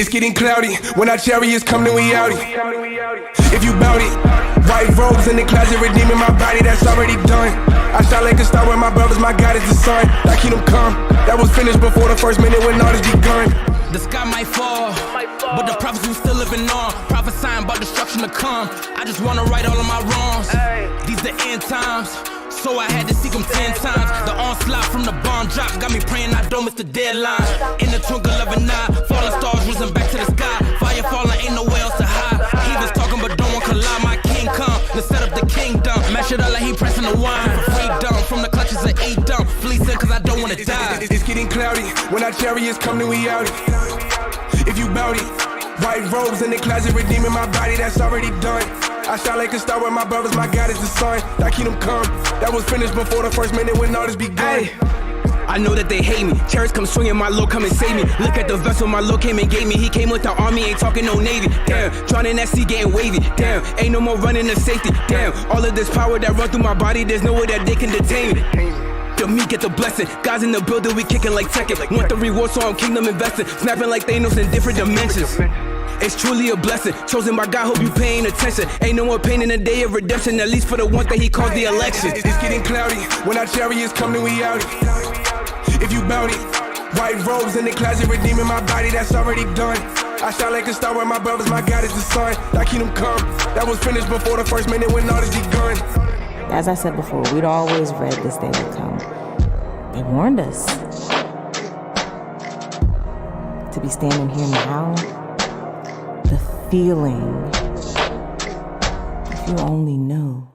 It's getting cloudy. When our chariots come, then we outie. If you bout it, white robes in the closet, redeeming my body, that's already done. I shot like a star with my brothers, my God is the sun. I keep them calm. That was finished before the first minute when all this begun. The sky might fall, but the prophets we still living on. Prophesying about destruction to come. I just wanna right all of my wrongs. These the end times, so I had to seek them 10 times. The onslaught from the bomb drop got me praying I don't miss the deadline. In the twinkle of an eye, falling stars risen back to the sky. Fire falling, ain't nowhere else to hide. Heathens talking but don't want collide. My king come to set up the kingdom. Mash it up like he pressing the wine for freedom. From the clutches of Edom, fleecing cause I don't wanna die. It's getting cloudy. When our chariots come, then we outie. If you bout it, white robes in the closet, redeeming my body, that's already done. I shot like a star with my brothers, my God is the sun. I keep them calm. That was finished before the first minute when all this begun. I know that they hate me. Chariots come swinging, my Lord come and save me. Look at the vessel my Lord came and gave me. He came with the army, ain't talking no navy. Damn, drowning that sea getting wavy. Damn, ain't no more running to safety. Damn, all of this power that run through my body, there's no way that they can detain me. The meek get the blessing. God's in the building, we kicking like Tekken. Want the reward, so I'm kingdom investing. Snapping like Thanos in different dimensions. It's truly a blessing. Chosen by God, hope you paying attention. Ain't no more pain in the day of redemption, at least for the ones that he calls the election. It's getting cloudy. When our chariots come, then we outie. If you bout it, white robes in the closet, redeeming my body, that's already done. I shot like a star with my brothers, my God is the sun. I keep them calm. That was finished before the first minute when all this begun. As I said before, we'd always read this day would come. They warned us. To be standing here now, the feeling, if you only knew.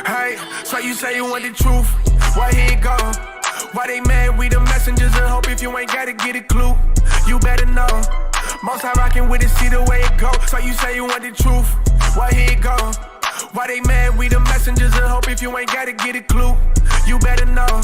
Hey, so you say you want the truth, why he go? Why they mad? We the messengers and hope if you ain't gotta get a clue. You better know, most high rockin' with it, see the way it go. So you say you want the truth, why he go? Why they mad? We the messengers and hope if you ain't gotta get a clue. You better know,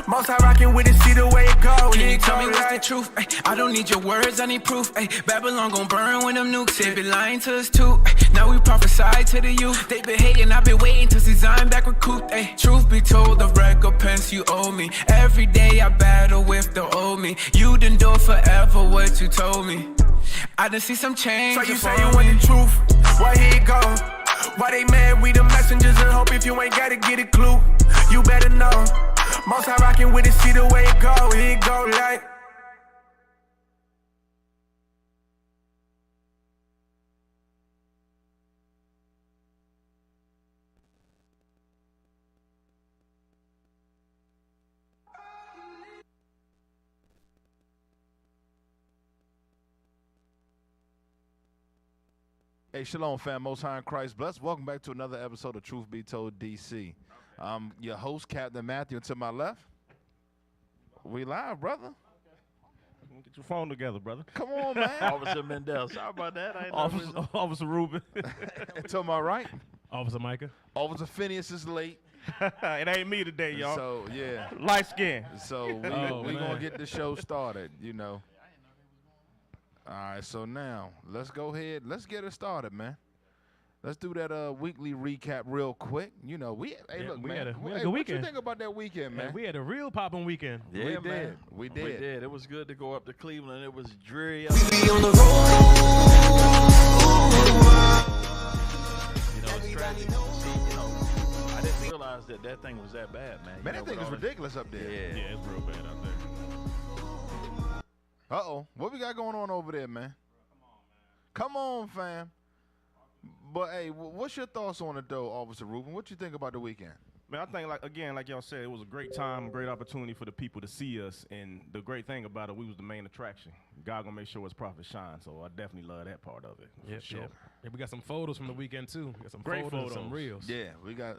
most high rockin' with it, see the way it go. Can you tell me what's the truth? Ay, I don't need your words, I need proof. Ay, Babylon gon' burn when them nukes. They been lying to us too. Ay, now we prophesy to the youth. They been hating, I've been waiting to see Zion back recouped. Ay, truth be told, the recompense you owe me. Every day I battle with the old me. You done do forever what you told me. I done see some change. So you say you want the truth, why he go? Why they mad? We the messengers and hope if you ain't gotta get a clue. You better know, most high rockin' with it, see the way it go. It go like. Hey, shalom, fam. Most High in Christ bless. Welcome back to another episode of Truth Be Told DC. I'm your host, Captain Matthew, and to my left, we live, brother. Get your phone together, brother. Come on, man. Officer Mendel. Sorry about that. I ain't Officer Ruben. To my right, Officer Micah. Officer Phineas is late. It ain't me today, y'all. So, yeah. Light skin. So, we going to get the show started, you know. All right, so now, let's go ahead. Let's get it started, man. Let's do that weekly recap real quick. You know, we had a good weekend. What you think about that weekend, man? We had a real popping weekend. Yeah, We did. It was good to go up to Cleveland. It was dreary. We be on the road. You know, it's tragic to see, I didn't realize that thing was that bad, man. Man, that thing is ridiculous up there. Yeah, it's real bad out there. Uh-oh. What we got going on over there, man? Come on, fam. But, hey, what's your thoughts on it, though, Officer Ruben? What you think about the weekend? Man, I think, like y'all said, it was a great time, a great opportunity for the people to see us. And the great thing about it, we was the main attraction. God gonna make sure his prophet shine. So I definitely love that part of it. Yeah, sure. Yeah, we got some photos from the weekend, too. We got some Great photos. some reels. Yeah, we got.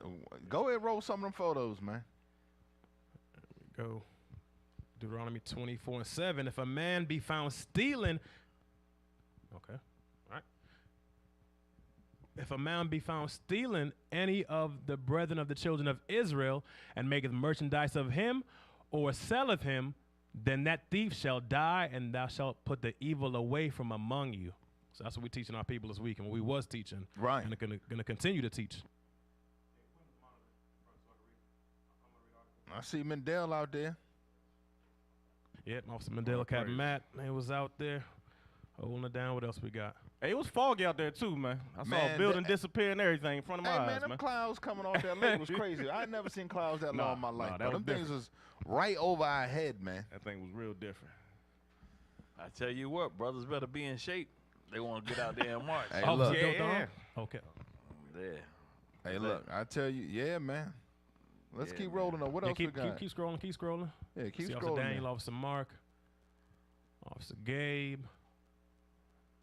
Go ahead and roll some of them photos, man. There we go. Deuteronomy 24:7. If a man be found stealing, okay, all right. if a man be found stealing any of the brethren of the children of Israel, and maketh merchandise of him, or selleth him, then that thief shall die, and thou shalt put the evil away from among you. So that's what we're teaching our people this week, and what we was teaching. Right. And going to continue to teach. I see Mendel out there. Yep, Officer Mandela, Captain Matt, they was out there holding it down. What else we got? Hey, it was foggy out there too, man. I saw a building disappear and everything in front of my eyes, man. Them clouds coming off that lake was crazy. I ain't never seen clouds that long in my life. that But was them things was right over our head, man. That thing was real different. I tell you what, brothers better be in shape. They want to get out there and march. Hey, Oh, look. yeah. Okay. Yeah. Hey, look. I tell you, yeah, man. Let's keep rolling on. What else we got? Keep scrolling. Keep scrolling. Yeah, keep See scrolling. Officer Daniel, man. Officer Mark, Officer Gabe,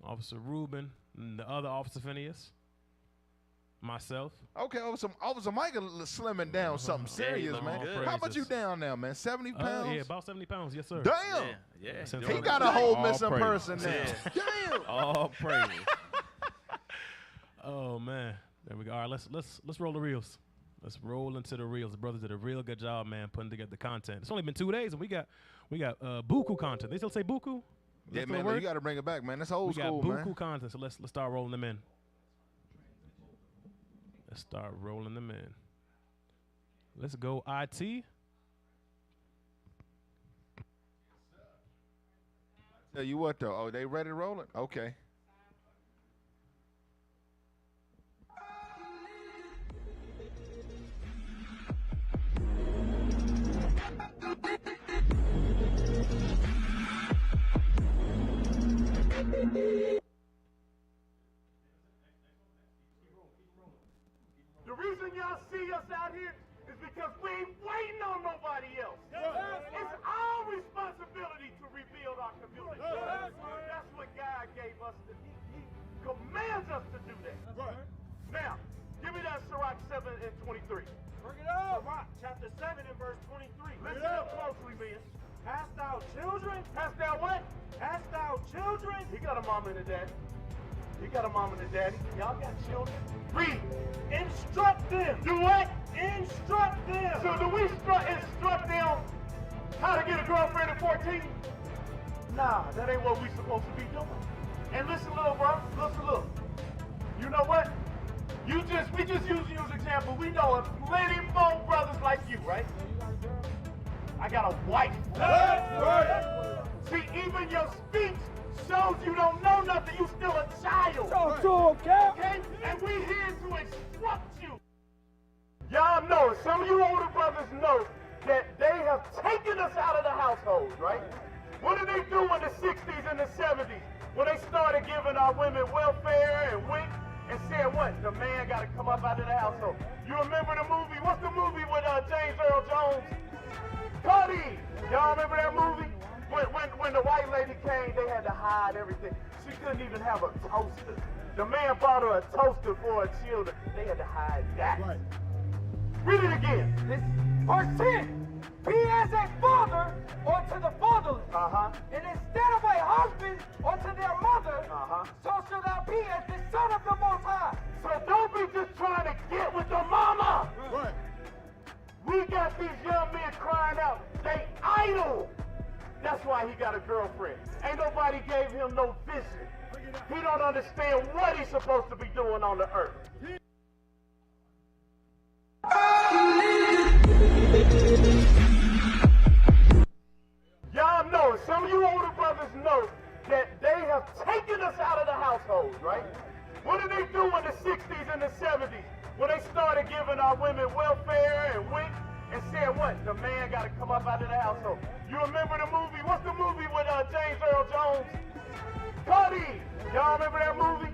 Officer Ruben, and the other Officer Phineas, myself. Okay, Officer Michael slimming down something serious, he man. looking good. How much you down now, man? 70 pounds? Yeah, about 70 pounds. Yes, sir. Damn. Yeah. Since He all got the- a whole All missing praise. person now. Damn. All praise. Oh man, there we go. All right, let's roll the reels. Let's roll into the reels. The brothers did a real good job, man, putting together the content. It's only been 2 days, and we got buku content. They still say buku? Yeah, That's man, the word? you got to bring it back, man. That's old We got school, buku man. content, so let's start rolling them in. Let's start rolling them in. Let's go IT. Tell you what, though. Oh, they ready to roll it? Okay. The reason y'all see us out here is because we ain't waiting on nobody else. It's our responsibility to rebuild our community. That's what God gave us. He commands us to do that. Now, give me that Sirach 7 and 23. Bring it up. Sirach chapter 7 and verse 23. Listen up closely, man. Hast thou children? Hast thou what? Hast thou children? He got a mama and a daddy. He got a mama and a daddy. Y'all got children. Read. Instruct them. Do what? Instruct them. So do we instruct them how to get a girlfriend at 14? Nah, that ain't what we supposed to be doing. And listen, little bro, look. You know what? We just use you as an example. We know of plenty more brothers like you, right? I got a wife. See, even your speech shows you don't know nothing. You still a child. Okay? And we here to instruct you. Y'all know, some of you older brothers know that they have taken us out of the household, right? What did they do in the 60s and the 70s when they started giving our women welfare and WIC and saying what? The man got to come up out of the household. You remember the movie? What's the movie with James Earl Jones? Cuddy! Y'all remember that movie? When the white lady came, they had to hide everything. She couldn't even have a toaster. The man bought her a toaster for her children. They had to hide that. Right. Read it again. This verse 10. Be as a father unto the fatherless. And instead of a husband unto their mother, so shall thou be as the son of the Most High. So don't be just trying to get with the mama. Right. We got these young men crying out, they idle. That's why he got a girlfriend. Ain't nobody gave him no vision. He don't understand what he's supposed to be doing on the earth. Y'all know, some of you older brothers know that they have taken us out of the household, right? What did they do in the 60s and the 70s when they started giving our women welfare and WIC and saying what? The man got to come up out of the household. You remember the movie? What's the movie with James Earl Jones? Cuddy! Y'all remember that movie?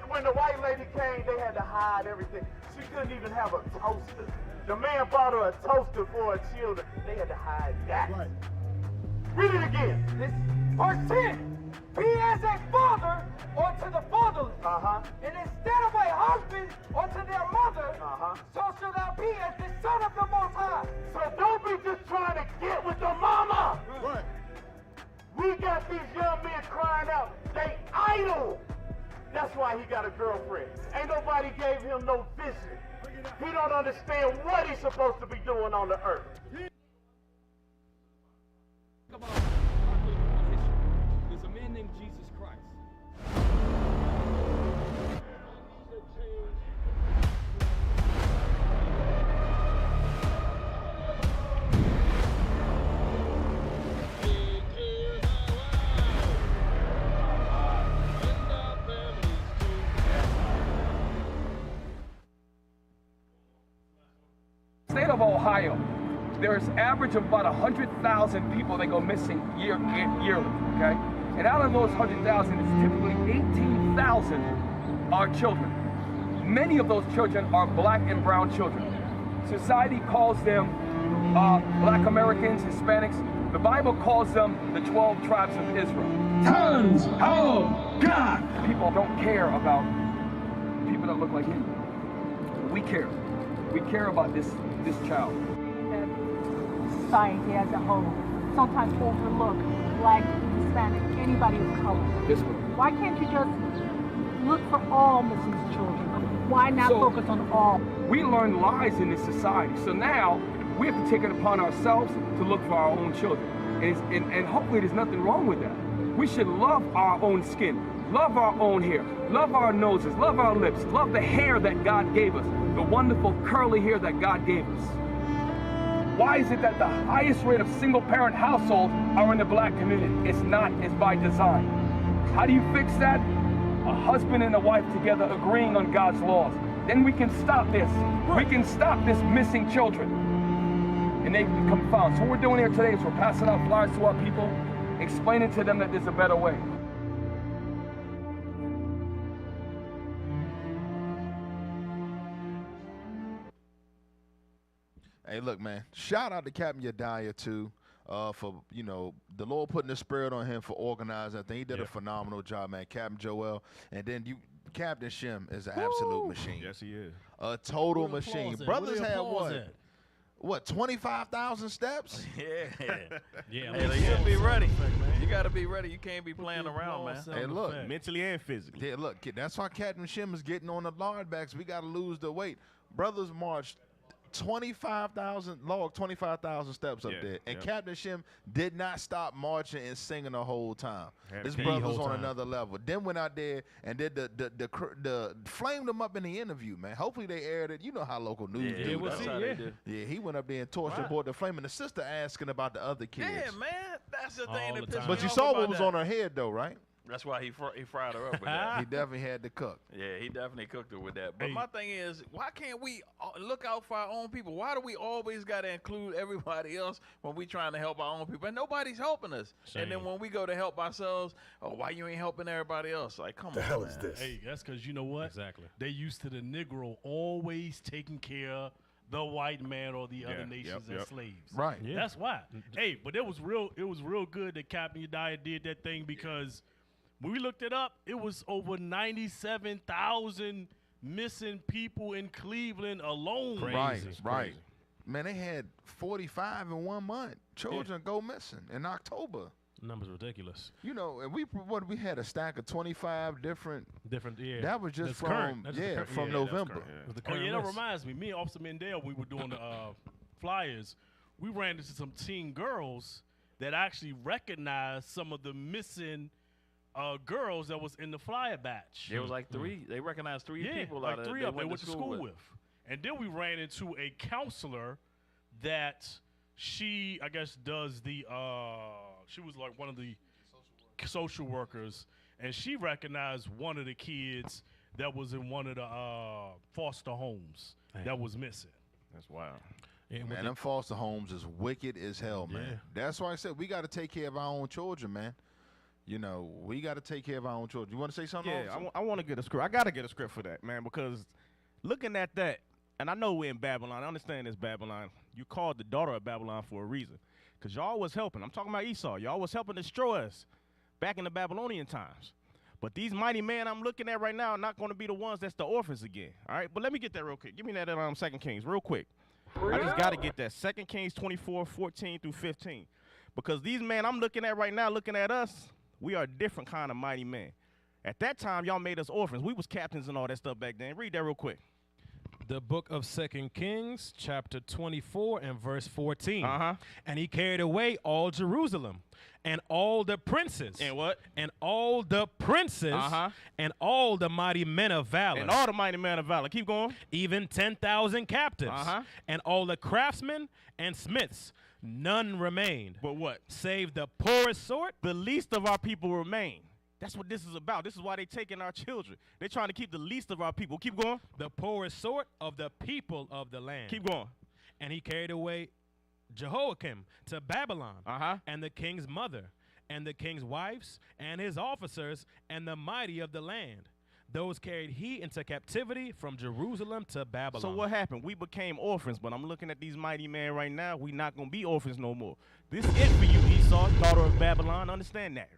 When the white lady came, they had to hide everything. She couldn't even have a toaster. The man bought her a toaster for her children. They had to hide that. Right. Read it again. This verse 10. Be as a father unto the fatherless. And instead of a husband unto their mother, so shall thou be as the son of the Most High. So don't be just trying to get with the mama. Right. We got these young men crying out, they idle. That's why he got a girlfriend. Ain't nobody gave him no vision. He don't understand what he's supposed to be doing on the earth. About our history. There's a man named Jesus Christ. State of Ohio, there's average of about 100,000 people that go missing yearly, okay? And out of those 100,000, it's typically 18,000 are children. Many of those children are black and brown children. Society calls them black Americans, Hispanics. The Bible calls them the 12 tribes of Israel. Tons of God! People don't care about people that look like him. We care. We care about this child. Society as a whole sometimes overlook black, Hispanic, anybody of color. Yes, why can't you just look for all missing children? Why not focus on all? We learn lies in this society, so now we have to take it upon ourselves to look for our own children. And hopefully there's nothing wrong with that. We should love our own skin, love our own hair, love our noses, love our lips, love the hair that God gave us, the wonderful curly hair that God gave us. Why is it that the highest rate of single-parent households are in the black community? It's not, it's by design. How do you fix that? A husband and a wife together agreeing on God's laws. Then we can stop this. We can stop this missing children. And they become found. So what we're doing here today is we're passing out flyers to our people, explaining to them that there's a better way. Hey, look, man, shout out to Captain Yediah, too, for, you know, the Lord putting the spirit on him for organizing. I think he did a phenomenal job, man. Captain Joel. And then Captain Shem is an absolute machine. Yes, he is. A total machine. Brothers had what, 25,000 steps? Yeah. Yeah, Hey, you gotta be ready. You gotta be ready. You can't be playing around, man. Hey, look. Mentally and physically. Yeah, look, that's why Captain Shem is getting on the lard backs. We got to lose the weight. Brothers marched 25,000 steps up there. And Captain Shem did not stop marching and singing the whole time. This brother's on another level. Then went out there and did the flamed them up in the interview, man. Hopefully they aired it. You know how local news do. That's how they do. Yeah, he went up there and torched the board the flame, and the sister asking about the other kids. Yeah, man. That's the thing that pissed me off. But you saw what was on her head, though, right? That's why he fried her up with that. He definitely had to cook. Yeah, he definitely cooked her with that. But my thing is, why can't we look out for our own people? Why do we always got to include everybody else when we trying to help our own people? And nobody's helping us. And then when we go to help ourselves, why you ain't helping everybody else? Like, come on, man. The hell is this? Hey, that's because you know what? Exactly. They used to the Negro always taking care of the white man or the other nations as slaves. Right. Yeah. That's why. Hey, but it was real good that Captain Yediah did that thing because when we looked it up, it was over 97,000 missing people in Cleveland alone. Right. Man, they had 45 in 1 month. Children go missing in October. Numbers ridiculous. You know, and we had a stack of 25 different. Yeah. That was just from from November. That reminds me. Me and Officer Mendel, we were doing the flyers. We ran into some teen girls that actually recognized some of the missing girls that was in the flyer batch. There was like three. They recognized three people. Like out three of of them they went to school with. And then we ran into a counselor that she, I guess, does the. She was like one of the social workers, and she recognized one of the kids that was in one of the foster homes that was missing. That's wild. Yeah, man, them foster homes is wicked as hell, man. Yeah. That's why I said we got to take care of our own children, man. You know, we got to take care of our own children. You want to say something? Yeah, I want to get a script. I got to get a script for that, man, because looking at that, and I know we're in Babylon. I understand it's Babylon. You called the daughter of Babylon for a reason, because y'all was helping. I'm talking about Esau. Y'all was helping destroy us back in the Babylonian times. But these mighty men I'm looking at right now are not going to be the ones that's the orphans again. All right, but let me get that real quick. Give me that 2 Kings real quick. I just got to get that 2 Kings 24, 14 through 15. Because these men I'm looking at right now, looking at us, we are a different kind of mighty men. At that time, y'all made us orphans. We was captains and all that stuff back then. Read that real quick. The book of 2 Kings, chapter 24 and verse 14. Uh-huh. And he carried away all Jerusalem and all the princes. And what? And all the princes. Uh-huh. And all the mighty men of valor. And all the mighty men of valor. Keep going. Even 10,000 captives. Uh-huh. And all the craftsmen and smiths. None remained. But what? Save the poorest sort. The least of our people remain. That's what this is about. This is why they taking our children. They're trying to keep the least of our people. Keep going. The poorest sort of the people of the land. Keep going. And he carried away Jehoiakim to Babylon, and the king's mother, and the king's wives, and his officers, and the mighty of the land. Those carried he into captivity from Jerusalem to Babylon. So what happened? We became orphans, but I'm looking at these mighty men right now. We not going to be orphans no more. This is it for you, Esau, daughter of Babylon. Understand that.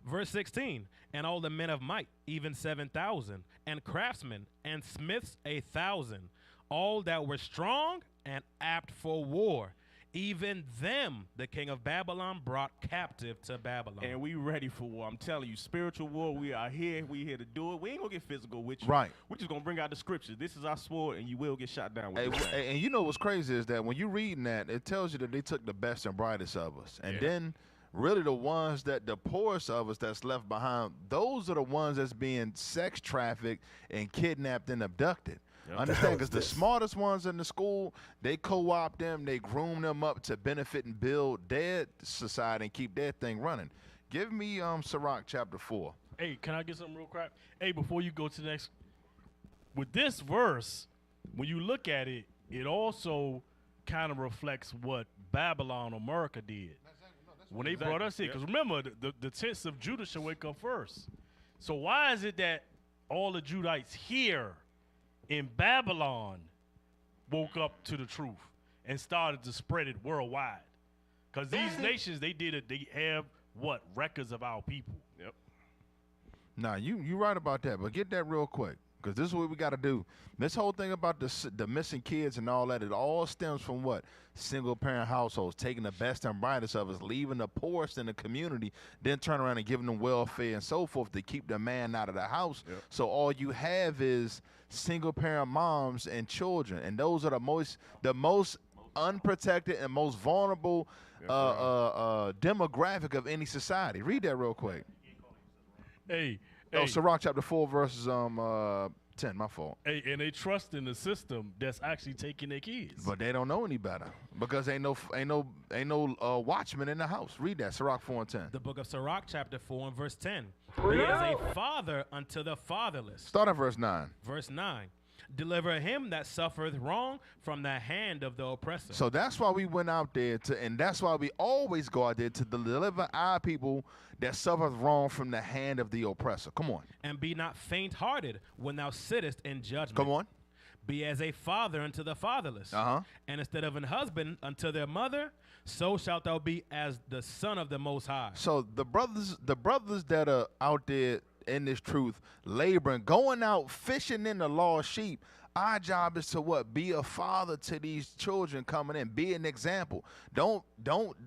Verse 16, and all the men of might, even 7,000, and craftsmen, and smiths 1,000, all that were strong and apt for war. Even them the king of Babylon brought captive to Babylon. And we ready for war. I'm telling you, spiritual war, we are here. We here to do it. We ain't going to get physical with you. Right. We're just going to bring out the scriptures. This is our sword, and you will get shot down with it. And you know what's crazy is that when you're reading that, it tells you that they took the best and brightest of us. And then really the ones that the poorest of us that's left behind, those are the ones that's being sex trafficked and kidnapped and abducted. Understand, because the smartest ones in the school, they co-opt them, they groom them up to benefit and build their society and keep their thing running. Give me Sirach chapter 4. Hey, can I get something real quick? Hey, before you go to the next, with this verse, when you look at it, it also kind of reflects what Babylon, America did. When they brought us here, because remember, the tents of Judah shall wake up first. So why is it that all the Judites here in Babylon woke up to the truth and started to spread it worldwide? Because these nations, they have what? Records of our people. Yep. Nah, you right about that, but get that real quick, because this is what we got to do. This whole thing about the missing kids and all that, it all stems from what? Single-parent households, taking the best and brightest of us, leaving the poorest in the community, then turn around and giving them welfare and so forth to keep the man out of the house. Yep. So all you have is single-parent moms and children, and those are the most unprotected and most vulnerable demographic of any society. Read that real quick. Hey. Sirach chapter 4 verses 10. My fault. Hey, and they trust in the system that's actually taking their kids. But they don't know any better because ain't no watchman in the house. Read that, Sirach 4 and 10. The book of Sirach chapter 4 and verse 10. He is a father unto the fatherless. Start at verse 9. Verse 9. Deliver him that suffereth wrong from the hand of the oppressor. So that's why we went out there and that's why we always go out there to deliver our people that suffereth wrong from the hand of the oppressor. Come on. And be not faint-hearted when thou sittest in judgment. Come on. Be as a father unto the fatherless. And instead of an husband unto their mother, so shalt thou be as the son of the Most High. So the brothers that are out there in this truth, laboring, going out fishing in the lost sheep, our job is to what? Be a father to these children coming in. Be an example. Don't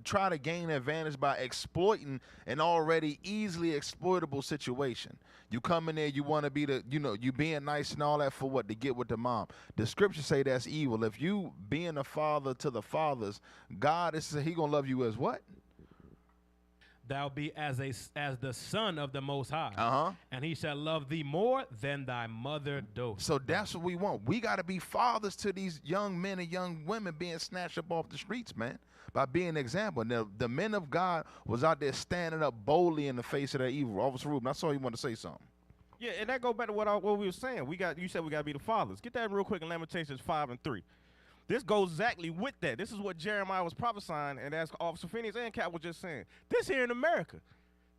try to gain advantage by exploiting an already easily exploitable situation. You come in there, you want to be you being nice and all that for what? To get with the mom. The scriptures say that's evil. If you being a father to the fathers, God he gonna love you as what? Thou be as the son of the Most High, and he shall love thee more than thy mother doth. So that's what we want. We got to be fathers to these young men and young women being snatched up off the streets, man, by being an example. Now, the men of God was out there standing up boldly in the face of that evil. Officer Rubin, I saw you want to say something. Yeah, and that goes back to what we were saying. You said we got to be the fathers. Get that real quick in Lamentations 5 and 3. This goes exactly with that. This is what Jeremiah was prophesying, and as Officer Phineas and Cap was just saying. This here in America.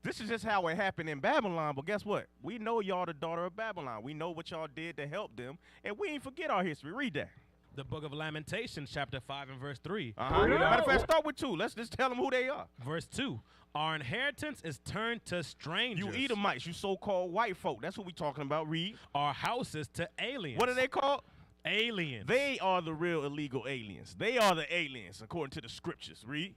This is just how it happened in Babylon, but guess what? We know y'all the daughter of Babylon. We know what y'all did to help them, and we ain't forget our history. Read that. The book of Lamentations, chapter 5 and verse 3. Matter of fact, start with 2. Let's just tell them who they are. Verse 2. Our inheritance is turned to strangers. You Edomites, you so-called white folk. That's what we talking about. Read. Our houses to aliens. What are they called? Aliens. They are the real illegal aliens. They are the aliens, according to the scriptures. Read.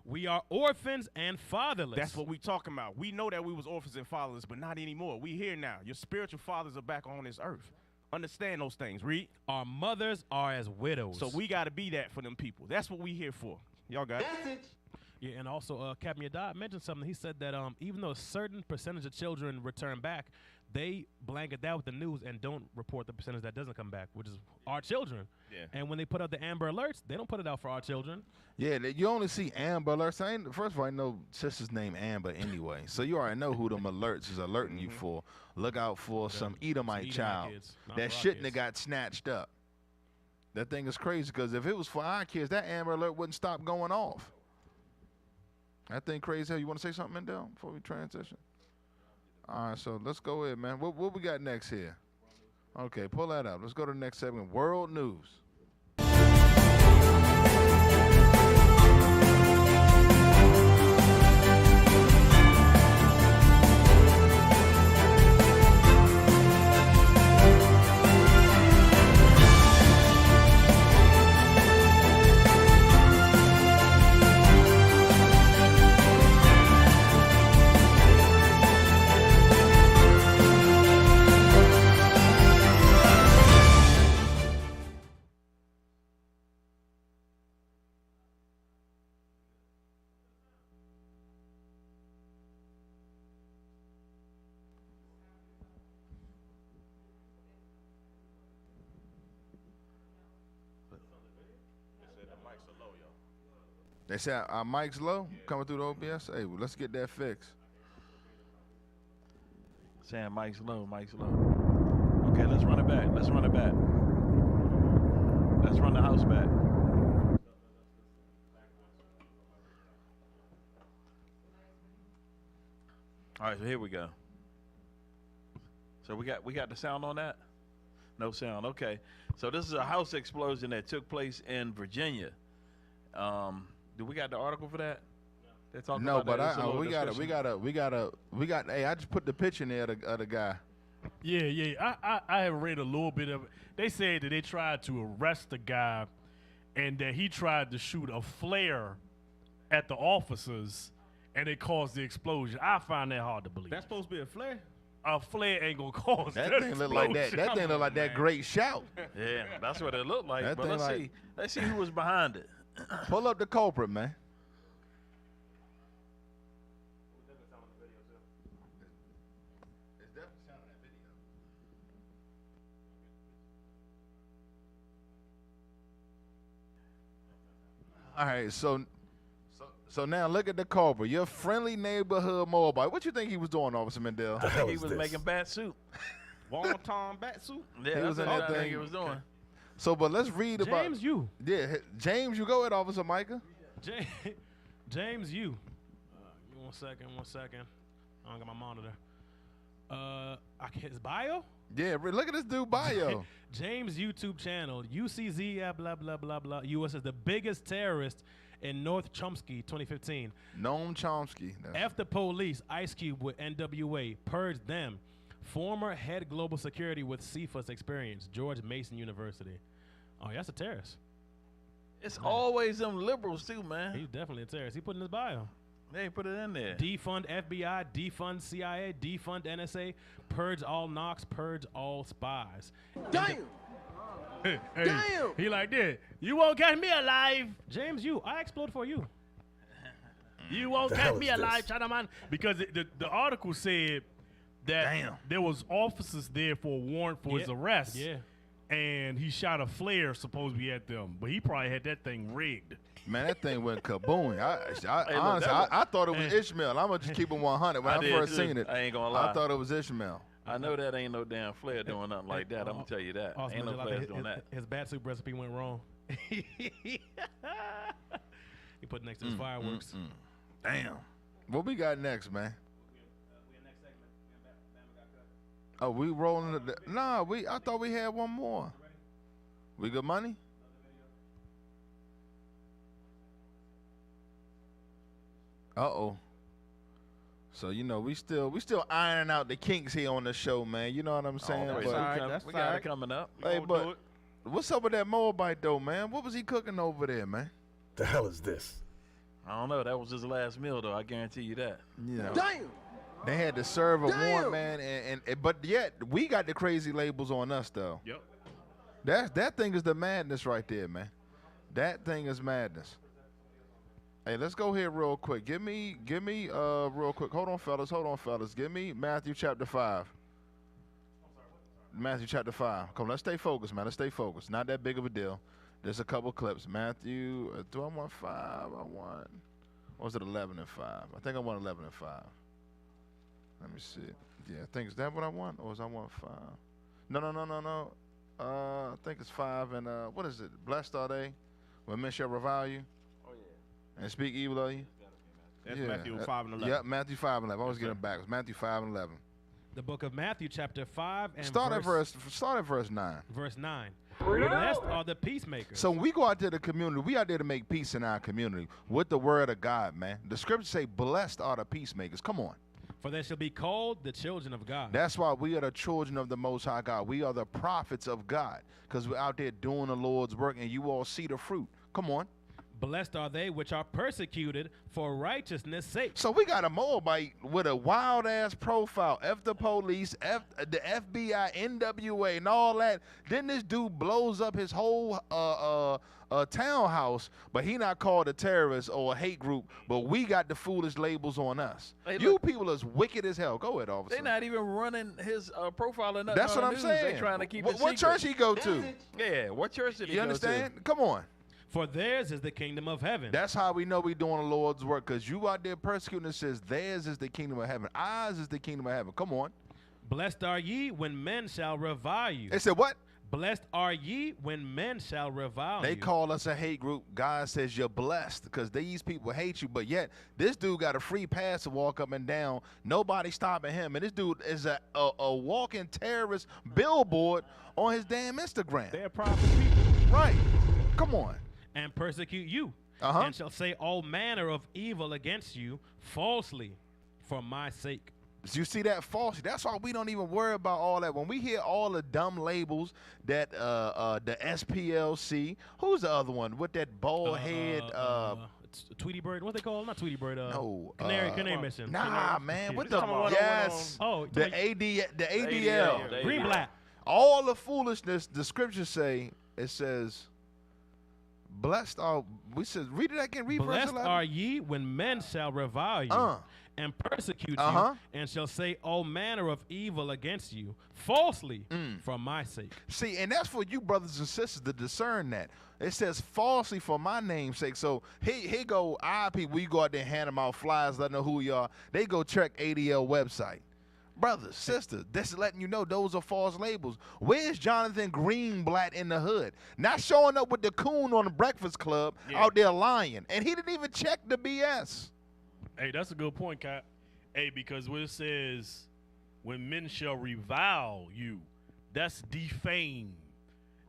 We are orphans and fatherless. That's what we talking about. We know that we was orphans and fatherless, but not anymore. We here now. Your spiritual fathers are back on this earth. Understand those things. Read. Our mothers are as widows. So we got to be that for them people. That's what we here for. Y'all got it? Yeah, and also Captain Yadad mentioned something. He said that even though a certain percentage of children return back, they blanket that with the news and don't report the percentage that doesn't come back, which is our children. Yeah. And when they put out the Amber Alerts, they don't put it out for our children. Yeah, you only see Amber Alerts. First of all, I know sister's name Amber anyway, so you already know who them alerts is alerting you for. Look out for some Edomite child that shouldn't have got snatched up. That thing is crazy because if it was for our kids, that Amber Alert wouldn't stop going off. That thing crazy. You want to say something, Mendel, before we transition? All right, so let's go ahead, man. What we got next here? Okay, pull that up. Let's go to the next segment, World News. They said our mic's low coming through the OBS. Hey, well, let's get that fixed. Saying mic's low, mic's low. Okay, let's run it back. Let's run it back. Let's run the house back. All right, so here we go. So we got the sound on that? No sound. Okay. So this is a house explosion that took place in Virginia. Do we got the article for that? No, but we got. Hey, I just put the picture in there of the guy. Yeah. I have read a little bit of it. They said that they tried to arrest the guy, and that he tried to shoot a flare at the officers, and it caused the explosion. I find that hard to believe. That's supposed to be a flare? A flare ain't gonna cause that thing look like that. That thing look like that great shout. Yeah, that's what it looked like. That but let's see who was behind it. Pull up the culprit, man. All right, so now look at the culprit. Your friendly neighborhood Moabite. What you think he was doing, Officer Mendel? I think he was making bat soup. Wonton bat soup? Yeah, he was in that thing he was doing. So, but let's read about James U. Yeah, James, you go ahead, Officer Micah. James U. Give me 1 second. I don't got my monitor. His bio? Yeah, look at this dude bio. James YouTube channel, UCZ, blah, blah, blah, blah. U.S. is the biggest terrorist in North Chomsky, 2015. Noam Chomsky. After police, Ice Cube with NWA, purged them. Former head global security with CFUS experience, George Mason University. Oh, that's a terrorist. It's always them liberals too, man. He's definitely a terrorist. He put in his bio. They put it in there. Defund FBI, defund CIA, defund NSA, purge all Knox, purge all spies. Damn! Hey, Damn! He like that. You won't catch me alive. James, I explode for you. You won't catch me alive, China man. Because the article said that there was officers there for a warrant for his arrest. Yeah. And he shot a flare supposedly at them, but he probably had that thing rigged. Man, that thing went kaboom. Honestly, I thought it was Ishmael. I'm going to just keep it 100. When I first seen it, I ain't gonna lie. I thought it was Ishmael. I know that ain't no damn flare doing nothing like that. I'm going to tell you that. Ain't no flares doing that. His bat soup recipe went wrong. He put it next to his fireworks. Damn. What we got next, man? Oh, we rolling Nah, I thought we had one more. We got money? Uh-oh. So, we still ironing out the kinks here on the show, man. You know what I'm saying? We got it coming up. Hey, but what's up with that Moabite, though, man? What was he cooking over there, man? The hell is this? I don't know. That was his last meal, though. I guarantee you that. Yeah. Damn. They had to serve a warrant, man, and but yet we got the crazy labels on us though. Yep. That thing is the madness right there, man. That thing is madness. Hey, let's go here real quick. Give me real quick. Hold on, fellas. Give me Matthew chapter 5. Matthew chapter 5. Come on, let's stay focused, man. Let's stay focused. Not that big of a deal. There's a couple clips. Matthew, do I want 5? Or was it 11 and 5? I think I want 11 and 5. Let me see. Yeah, I think, is that what I want? Or is I want 5? No. I think it's 5 and, what is it? Blessed are they when men shall revile you. Oh, yeah. And speak evil of you. That's Matthew 5 and 11. Yep, Matthew 5 and 11. I always get them backwards. Matthew 5 and 11. The book of Matthew, chapter 5 and Start at verse 9. Verse 9. Blessed are the peacemakers. So when we go out there to the community, we out there to make peace in our community with the word of God, man. The scriptures say, blessed are the peacemakers. Come on. For they shall be called the children of God. That's why we are the children of the Most High God. We are the prophets of God because we're out there doing the Lord's work, and you all see the fruit. Come on. Blessed are they which are persecuted for righteousness' sake. So we got a Moabite with a wild-ass profile. F the police, the FBI, NWA, and all that. Then this dude blows up his whole townhouse, but he not called a terrorist or a hate group, but we got the foolish labels on us. Hey, you people is wicked as hell. Go ahead, officer. They're not even running his profile or nothing. That's what I'm news. saying. They're trying to keep it What secret. church he go to? Yeah, what church did he You go to? understand? Come on. For theirs is the kingdom of heaven. That's how we know we doing the Lord's work, because you out there persecuting and says theirs is the kingdom of heaven. Ours is the kingdom of heaven. Come on. Blessed are ye when men shall revile you. They said what? Blessed are ye when men shall revile you. They call us a hate group. God says you're blessed because these people hate you, but yet this dude got a free pass to walk up and down. Nobody stopping him, and this dude is a walking terrorist billboard on his damn Instagram. They're private people. Right. Come on. And persecute you, and shall say all manner of evil against you falsely for my sake. You see that falsely? That's why we don't even worry about all that. When we hear all the dumb labels that the SPLC, who's the other one with that bald head? Tweety Bird. What they call? Not Tweety Bird. No. Canary Mission. Nah, man. What the? Yes. The ADL. Green black. All the foolishness. The scriptures say. It says. Blessed are, we said, read it again, read verse 11. Blessed are ye when men shall revile you and persecute you, and shall say all manner of evil against you falsely for my sake. See, and that's for you brothers and sisters to discern that. It says falsely for my name's sake. So here go our people, we go out there and hand them out flyers, let them know who you are. They go check ADL website. Brothers, sisters, this is letting you know those are false labels. Where's Jonathan Greenblatt in the hood? Not showing up with the coon on the Breakfast Club out there lying. And he didn't even check the BS. Hey, that's a good point, Cap. Hey, because when it says, when men shall revile you, that's defame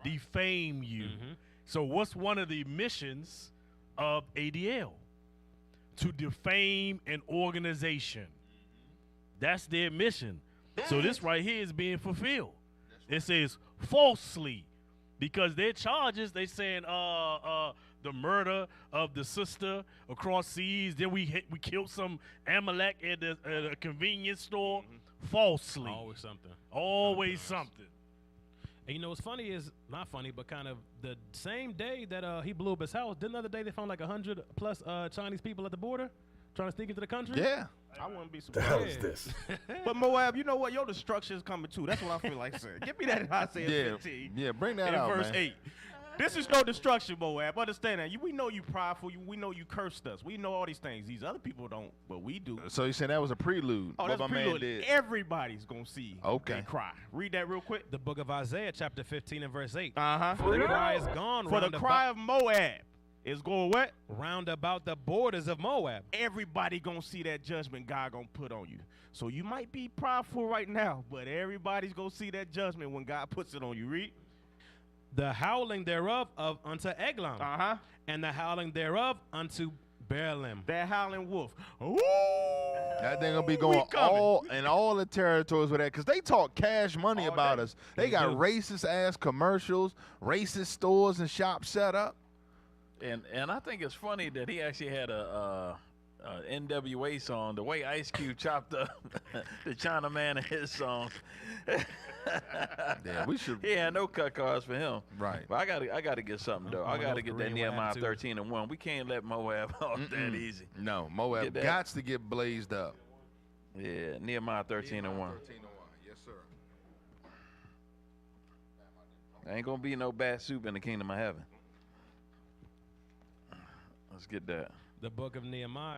you. Mm-hmm. So what's one of the missions of ADL? To defame an organization. That's their mission. So this right here is being fulfilled. It says falsely, because their charges, they saying the murder of the sister across seas. Then we killed some Amalek at a convenience store. Falsely. Always something. Always something. And you know what's funny is, not funny, but kind of the same day that he blew up his house, didn't the other day they found like 100 plus Chinese people at the border trying to sneak into the country? Yeah. I wouldn't be surprised. The hell is this? But Moab, you know what? Your destruction is coming too. That's what I feel like saying. Give me that in Isaiah 15. Yeah, bring that in out, verse man. 8. This is no destruction, Moab. Understand that. We know you prideful. We know you cursed us. We know all these things. These other people don't, but we do. So you saying that was a prelude? Oh, that's what a my prelude. man did. Everybody's going to see Okay. they cry. Read that real quick. The book of Isaiah, chapter 15 and verse 8. For the cry is gone For the cry of Moab is going what? Round about the borders of Moab. Everybody gonna see that judgment God gonna put on you. So you might be prideful right now, but everybody's gonna see that judgment when God puts it on you. Read. The howling thereof unto Eglon. And the howling thereof unto Baalim. That howling wolf. Ooh, that thing gonna be going all the territories with that, because they talk cash money about us. They got racist ass commercials, racist stores and shops set up. And I think it's funny that he actually had a NWA song, the way Ice Cube chopped up the Chinaman in his song. Yeah, we should. He had no cut cards for him. Right. But I gotta get something though. I gotta get that Nehemiah 13:1. We can't let Moab off that easy. No, Moab gots to get blazed up. Yeah, Nehemiah 13:1. Yes, sir. Ain't gonna be no bad soup in the kingdom of heaven. Let's get that. The book of Nehemiah.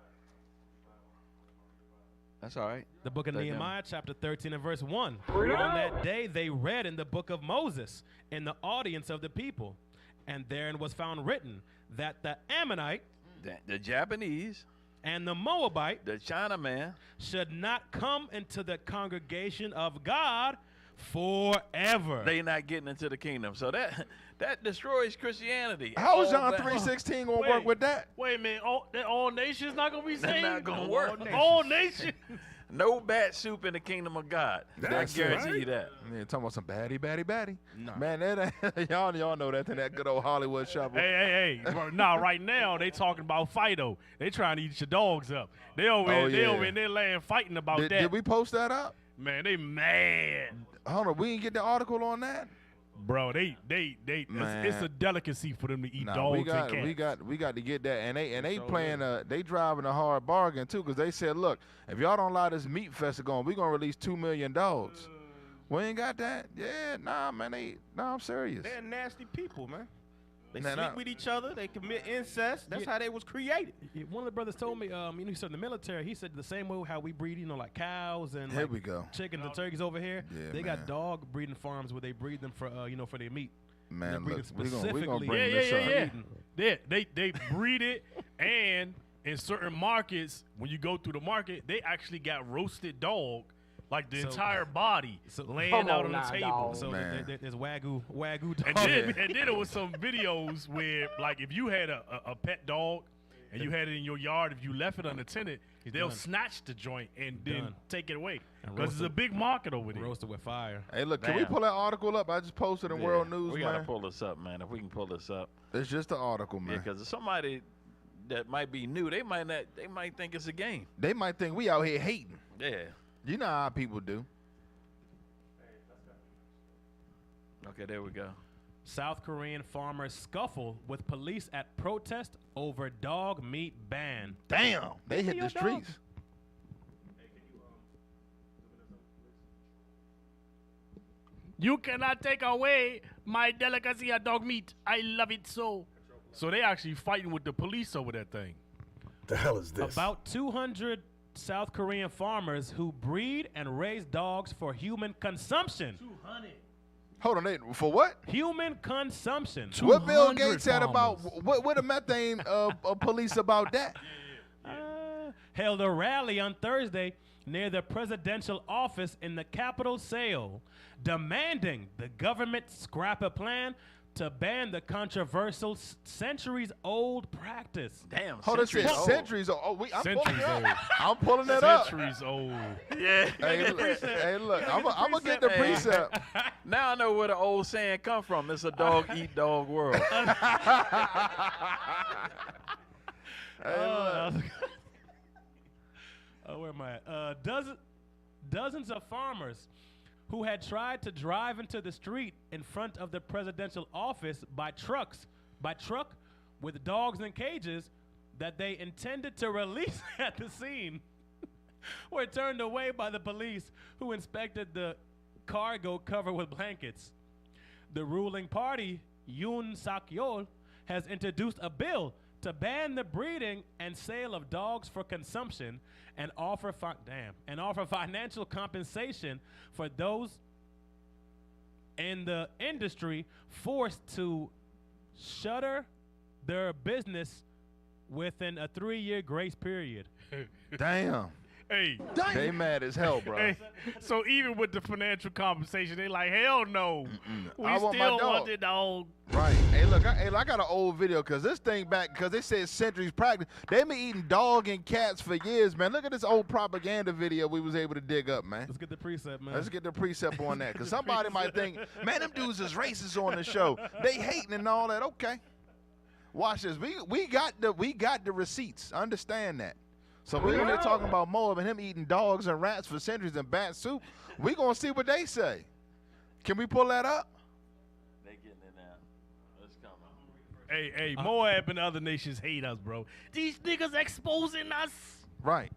That's all right. The book of Nehemiah, chapter 13 and verse 1. On that day they read in the book of Moses in the audience of the people, and therein was found written that the Ammonite, the Japanese, and the Moabite, the Chinaman, should not come into the congregation of God forever. They not getting into the kingdom. So that destroys Christianity. How is John 3:16 gonna work with that? Wait a minute, all nations not gonna be saved? Not gonna work. All nations. No bat soup in the kingdom of God. I guarantee you that. Man, talking about some baddie. No. Man, that y'all know that in that good old Hollywood shop. Hey. Nah, right now they talking about Fido. They trying to eat your dogs up. They over in their land fighting about that. Did we post that up? Man, they mad. Hold on, we didn't get the article on that. Bro, it's a delicacy for them to eat dogs and cats. We got to get that, and they playing they driving a hard bargain too, because they said, look, if y'all don't allow this meat fest going, we gonna release 2 million dogs. We ain't got that. Yeah, nah, man. I'm serious. They're nasty people, man. They sleep with each other. They commit incest. That's how they was created. One of the brothers told me, he served in the military. He said the same way how we breed, like cows and here we go. chickens and turkeys over here. Yeah, they got dog breeding farms where they breed them for, for their meat. Man, look, we gonna bring this up. Yeah, they breed it, and in certain markets, when you go through the market, they actually got roasted dog. Like the entire body laying out on the table. So there's wagyu dog. And then there was some videos where, like, if you had a pet dog and you had it in your yard, if you left it unattended, they'll snatch the joint and then take it away. Because it's a big market over there. Roasted with fire. Hey, look, can we pull that article up? I just posted in World News, we gotta pull this up, man. If we can pull this up. It's just an article, man. Yeah, because somebody that might be new, they might think it's a game. They might think we out here hating. Yeah. You know how people do. Okay, there we go. South Korean farmers scuffle with police at protest over dog meat ban. Damn, they hit the streets. You cannot take away my delicacy of dog meat. I love it so. So they actually fighting with the police over that thing. The hell is this? About 200 South Korean farmers who breed and raise dogs for human consumption. 200. Hold on, for what? Human consumption. What Bill Gates said about what the methane police about that? Held a rally on Thursday near the presidential office in the capital Seoul, demanding the government scrap a plan to ban the controversial centuries-old practice. Damn, hold on, centuries old. I'm pulling it up. I'm pulling that up. Centuries old. Yeah. Hey, look, I'm gonna get the precept. Now I know where the old saying come from. It's a dog eat dog world. Where am I at? Dozens of farmers who had tried to drive into the street in front of the presidential office by truck with dogs in cages that they intended to release at the scene were turned away by the police, who inspected the cargo covered with blankets. The ruling party, Yoon Suk-yeol, has introduced a bill to ban the breeding and sale of dogs for consumption and offer financial compensation for those in the industry forced to shutter their business within a 3-year grace period. Damn. Hey, they mad as hell, bro. Hey, so even with the financial compensation, they like, hell no. We I want still my dog. want the dog. Right. Hey, look, I got an old video because this thing back, because they said centuries practice. They been eating dog and cats for years, man. Look at this old propaganda video we was able to dig up, man. Let's get the precept, man. Let's get the precept on that, because somebody might think, man, them dudes is racist on the show. They hating and all that. Okay. Watch this. We got the receipts. Understand that. So when they're talking about Moab and him eating dogs and rats for centuries and bat soup, we gonna see what they say. Can we pull that up? They getting it now. Let's come on. Hey, Moab and other nations hate us, bro. These niggas exposing us. Right.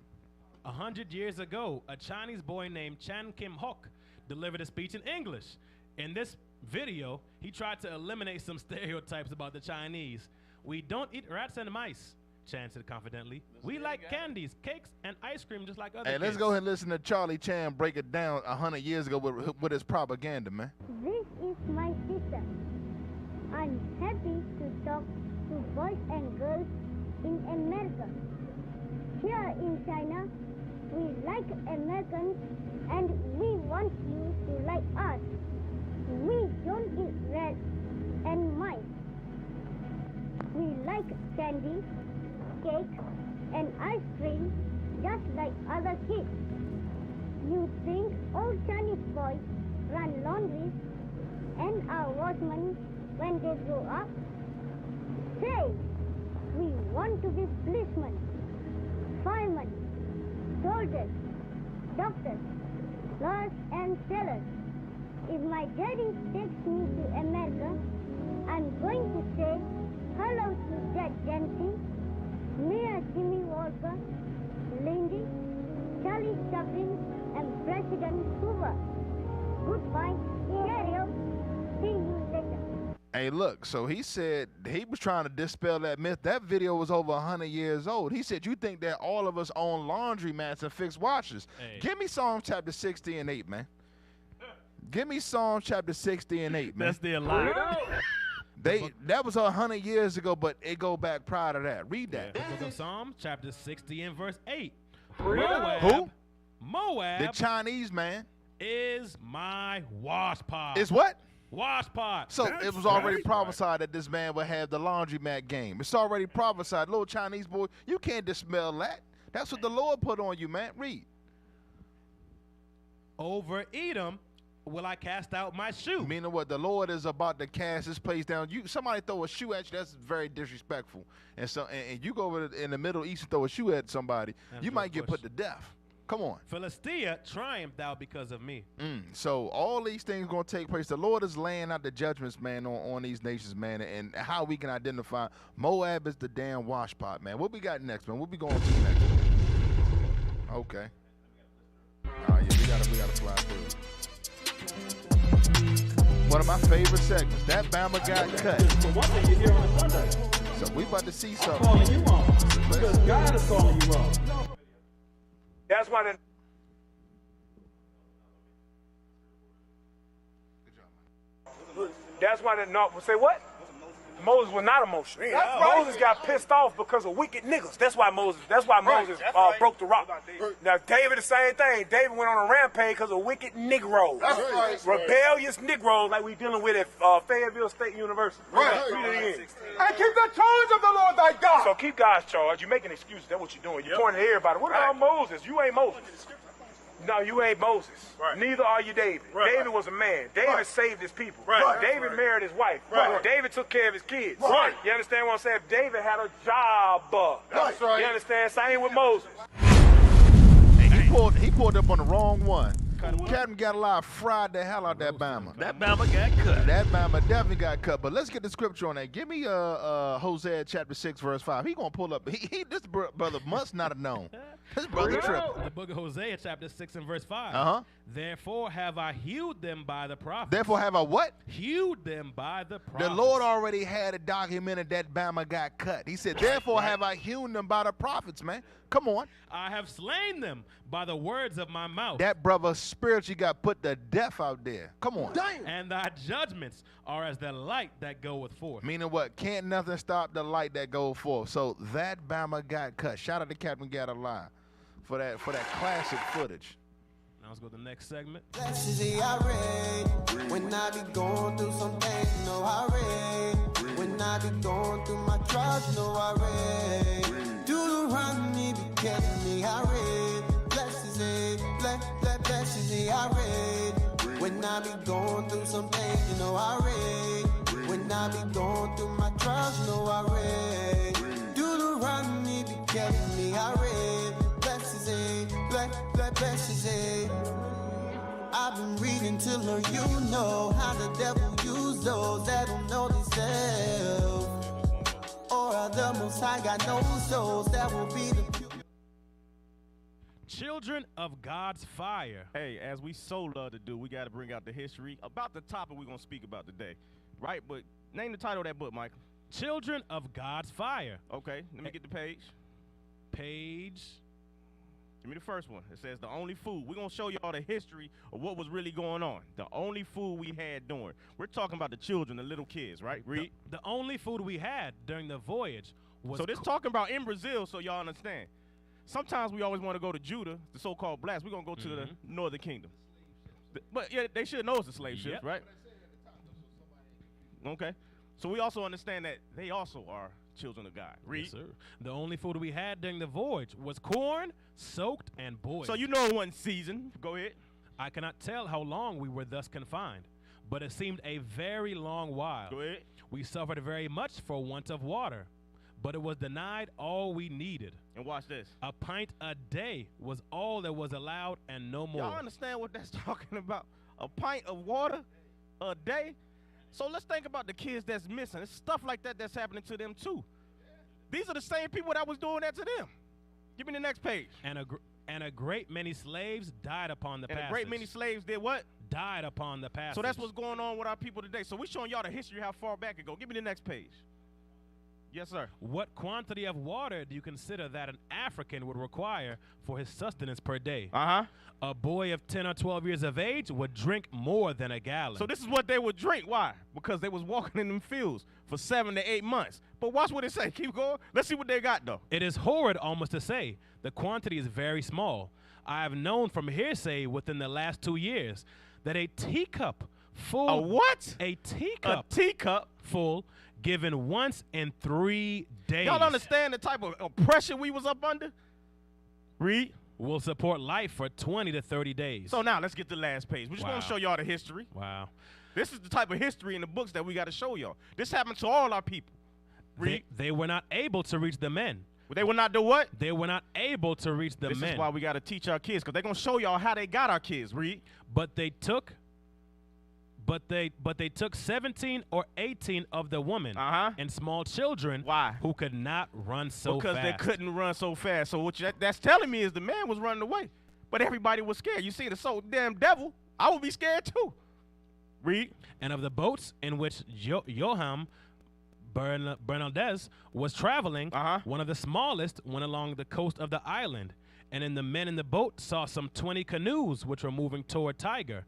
100 years ago, a Chinese boy named Chan Kim Hok delivered a speech in English. In this video, he tried to eliminate some stereotypes about the Chinese. We don't eat rats and mice, Chan said confidently. We like candies, cakes, and ice cream just like other kids. Hey, let's go ahead and listen to Charlie Chan break it down 100 years ago with his propaganda, man. This is my sister. I'm happy to talk to boys and girls in America. Here in China, we like Americans and we want you to like us. We don't eat rats and mice. We like candy, cake, and ice cream just like other kids. You think all Chinese boys run laundries and are washmen when they grow up? Say, we want to be policemen, firemen, soldiers, doctors, lawyers, and sailors. If my daddy takes me to America, I'm going to say hello to Jack Dempsey, Mayor Jimmy Walker, Lindy, Charlie Chaplin, and President Hoover. Goodbye, cheerio, see you later. Hey, look, so he said he was trying to dispel that myth. That video was over 100 years old. He said, you think that all of us own laundromats and fixed washers. Hey. Give me Psalms chapter 60 and 8, man. Give me Psalms chapter 60 and 8, man. That's their lie. That was 100 years ago, but it go back prior to that. Read that. The book of Psalms, chapter 60 and verse 8. Who? Moab. The Chinese man. Is my wash pot. Is what? Wash pot. So it was already prophesied that this man would have the laundromat game. It's already prophesied. Little Chinese boy, you can't dispel that. That's what the Lord put on you, man. Read. Over Edom will I cast out my shoe. Meaning what? The Lord is about to cast his place down. Somebody throw a shoe at you, that's very disrespectful. And you go over in the Middle East and throw a shoe at somebody, you might get put to death. Come on. Philistia triumphed thou because of me. So all these things going to take place. The Lord is laying out the judgments, man, on these nations, man, and how we can identify Moab is the damn washpot, man. What we got next, man? What we going to next? Okay. Oh, yeah, we gotta fly through. One of my favorite segments. That Bama got cut. For one thing, you're here on a Sunday. So we about to see something. Calling you on because God is calling you on. That's why say what? Moses was not emotional. Moses got pissed off because of wicked niggas. That's why Moses broke the rock. Now David, the same thing. David went on a rampage because of wicked Negroes. Rebellious Negroes like we dealing with at Fayetteville State University. Read it again. And keep the charge of the Lord thy God. So keep God's charge. You're making excuses. That's what you're doing. You're pointing at everybody. What about Moses? You ain't Moses. No, you ain't Moses. Neither are you David. David was a man. David saved his people. David married his wife. David took care of his kids. You understand what I'm saying? David had a job. You understand? Same with Moses. He pulled up on the wrong one. Captain got a lot fried the hell out that Bama. That Bama got cut. That Bama definitely got cut. But let's get the scripture on that. Give me Hosea chapter 6 verse 5. He gonna pull up. This brother must not have known. This brother tripping. The book of Hosea chapter 6 and verse 5. Therefore have I hewed them by the prophets. Therefore have I what? Hewed them by the prophets. The Lord already had it documented that Bama got cut. He said, therefore have I hewn them by the prophets, man. Come on. I have slain them by the words of my mouth. That brother spiritually got put to death out there. Come on. Damn. And thy judgments are as the light that goeth forth. Meaning what? Can't nothing stop the light that goeth forth. So that Bama got cut. Shout out to Captain Got a Lie for that classic footage. Now let's go to the next segment. When I be going through some things, no I read. When I be going through my trials, no I read. Do the run me, be catching me, I read. Blessings, I read. When I be going through some things, you know I read. When I be going through my trust, no, I read. Deuteronomy be killing me, I read. Blessings, blessings, I've been reading to learn, you know, how the devil use those that don't know themselves. Or the Most High got no souls that will be the Children of God's fire. Hey, as we so love to do, we got to bring out the history about the topic we're going to speak about today. Right? But name the title of that book, Michael. Children of God's fire. Okay, let me get the page. Give me the first one. It says the only food. We're going to show you all the history of what was really going on. The only food we had during. We're talking about the children, the little kids, right? Read. The only food we had during the voyage was... So this talking about in Brazil, so y'all understand. Sometimes we always want to go to Judah, the so-called blacks. We're going to go to the northern kingdom. But yeah, they should know it's the slave ships, right? Okay. So we also understand that they also are children of God. Read. Yes, sir. The only food we had during the voyage was corn, soaked and boiled. So you know it wasn't seasoned. Go ahead. I cannot tell how long we were thus confined, but it seemed a very long while. Go ahead. We suffered very much for want of water, but it was denied all we needed. And watch this. A pint a day was all that was allowed and no more. Y'all understand what that's talking about? A pint of water a day? So let's think about the kids that's missing. It's stuff like that that's happening to them too. These are the same people that was doing that to them. Give me the next page. And a great many slaves died upon the passage. And a great many slaves did what? Died upon the passage. So that's what's going on with our people today. So we're showing y'all the history, how far back it go. Give me the next page. Yes, sir. What quantity of water do you consider that an African would require for his sustenance per day? A boy of 10 or 12 years of age would drink more than a gallon. So this is what they would drink. Why? Because they was walking in them fields for 7 to 8 months. But watch what it say. Keep going. Let's see what they got, though. It is horrid almost to say. The quantity is very small. I have known from hearsay within the last 2 years that a teacup full... A what? A teacup. A teacup? Full, given once in 3 days. Y'all understand the type of oppression we was up under? Read. Will support life for 20 to 30 days. So now let's get to the last page. We're just going to show y'all the history. Wow. This is the type of history in the books that we got to show y'all. This happened to all our people. Read. They were not able to reach the men. They were not do what? They were not able to reach the men. This is why we got to teach our kids, because they're going to show y'all how they got our kids. Read. But they took 17 or 18 of the women and small children. Why? Who could not run so fast. Because they couldn't run so fast. So what that's telling me is the man was running away, but everybody was scared. You see, the so damn devil, I would be scared too. Read. And of the boats in which Johann Bernaldez was traveling, one of the smallest went along the coast of the island. And then the men in the boat saw some 20 canoes which were moving toward Tiger,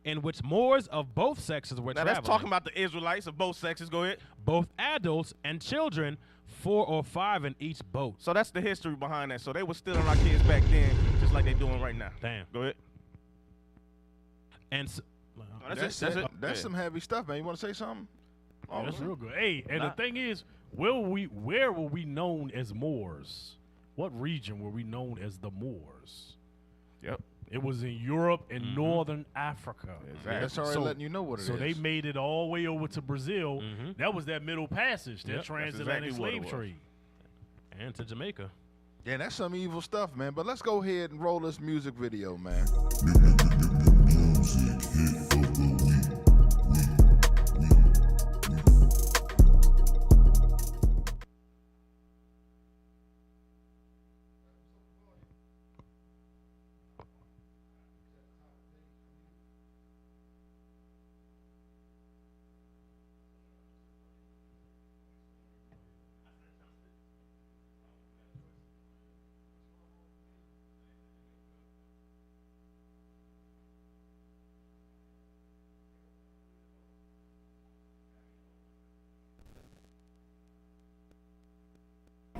in which Moors of both sexes were traveling. That's talking about the Israelites of both sexes. Go ahead. Both adults and children, 4 or 5 in each boat. So that's the history behind that. So they were stealing our kids back then, just like they're doing right now. Damn. Go ahead. And so, that's some heavy stuff, man. You want to say something? Oh, that's real good. Hey, and the thing is, where were we known as Moors? What region were we known as the Moors? Yep. It was in Europe and northern Africa. Exactly. That's already letting you know what it is. So they made it all the way over to Brazil. That was that middle passage, that transatlantic slave trade. And to Jamaica. Yeah, that's some evil stuff, man. But let's go ahead and roll this music video, man.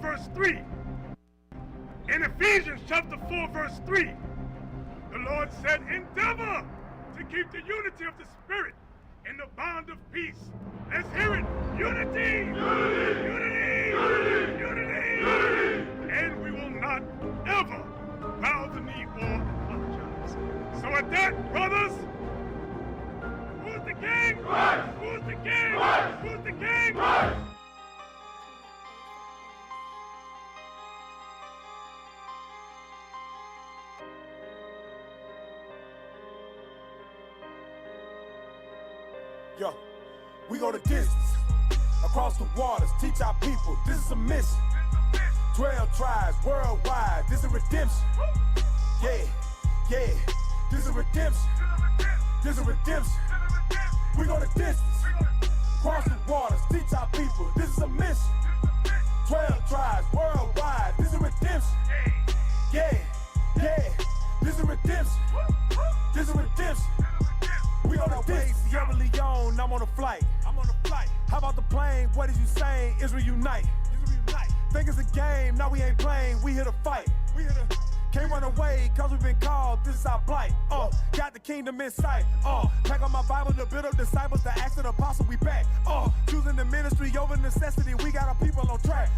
Verse 3. In Ephesians chapter 4, verse 3, the Lord said, endeavor to keep the unity of the Spirit in the bond of peace. Let's hear it. Unity! Unity! Unity! Unity! Unity! Unity! And we will not ever bow the knee or apologize. So at that, brothers, who's the king? Christ! Who's the king? Christ! Who's the king? Christ! Yo, we go the distance, across the waters, teach our people, this is a mission. 12 tribes worldwide, this is redemption. Yeah, yeah, this is redemption. This is redemption. We go the distance, across the waters, teach our people, this is a mission. 12 tribes worldwide, this is redemption. Yeah, yeah, this is redemption. This is redemption. We on the way, Sierra Leone, I'm on a flight. How about the plane? What is you saying? Israel unite. Think it's a game, now we ain't playing, we here to fight. Can't run away, cause we've been called, this is our plight. Got the kingdom in sight. Pack on my Bible to build up disciples, the acts of the apostle, we back. Choosing the ministry over necessity, we got our people on track.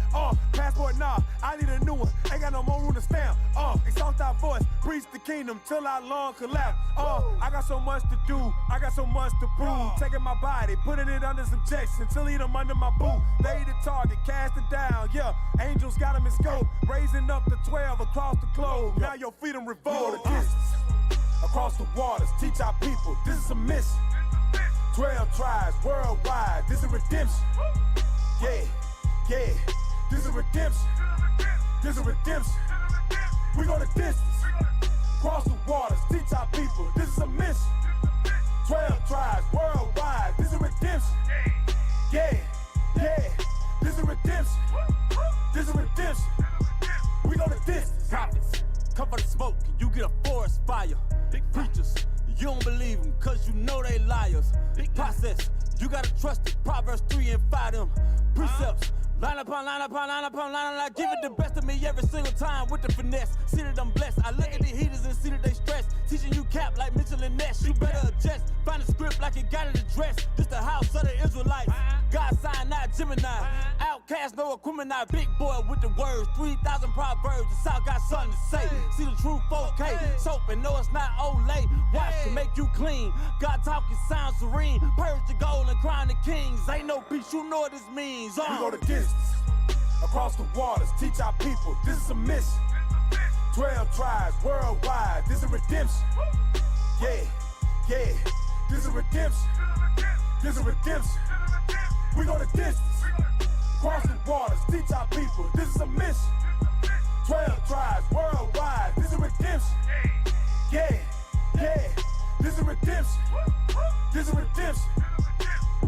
Passport, nah, I need a new one, ain't got no more room to stamp. Exalt our voice, preach the kingdom till our lung collapse. I got so much to do, I got so much to prove. Taking my body, putting it under subjection, till eat them under my boot. They the target, cast it down, yeah. Angels got them in scope, raising up the 12 across the globe. Now your freedom revolt. Across the waters, teach our people, this is a mission. 12 tribes worldwide, this is redemption. Yeah, yeah, this is redemption. This is redemption. We go the distance, across the waters, teach our people, this is a mission. 12 tribes worldwide, this is redemption. Yeah, yeah, this is redemption. This is redemption. We go the distance. Prophets, cover the smoke, you get a forest fire. Big preachers, you don't believe them, cause you know they liars. Big process, you gotta trust it. Proverbs 3 and 5 them precepts. Line upon line upon line upon line, and I give it the best of me every single time with the finesse. See that I'm blessed. I look at the heaters and see that they stress. Teaching you cap like Mitchell and Ness. You better adjust. Find a script like it got it addressed. This the house of the Israelites. God sign, not Gemini. Outcast, no equipment, big boy with the words. 3,000 proverbs. The South got something to say. See the truth, 4K. Soap and no, it's not Olay. Watch to make you clean. God talking sound serene. Purge the gold and crown the kings. Ain't no peace, you know what this means. We go the distance, across the waters, teach our people, this is a mission. 12 tribes worldwide, this is redemption. Yeah, yeah, this is redemption. This is redemption. We go the distance, across the waters, teach our people, this is a mission. 12 tribes worldwide, this is redemption. Yeah, yeah, this is redemption. This is redemption.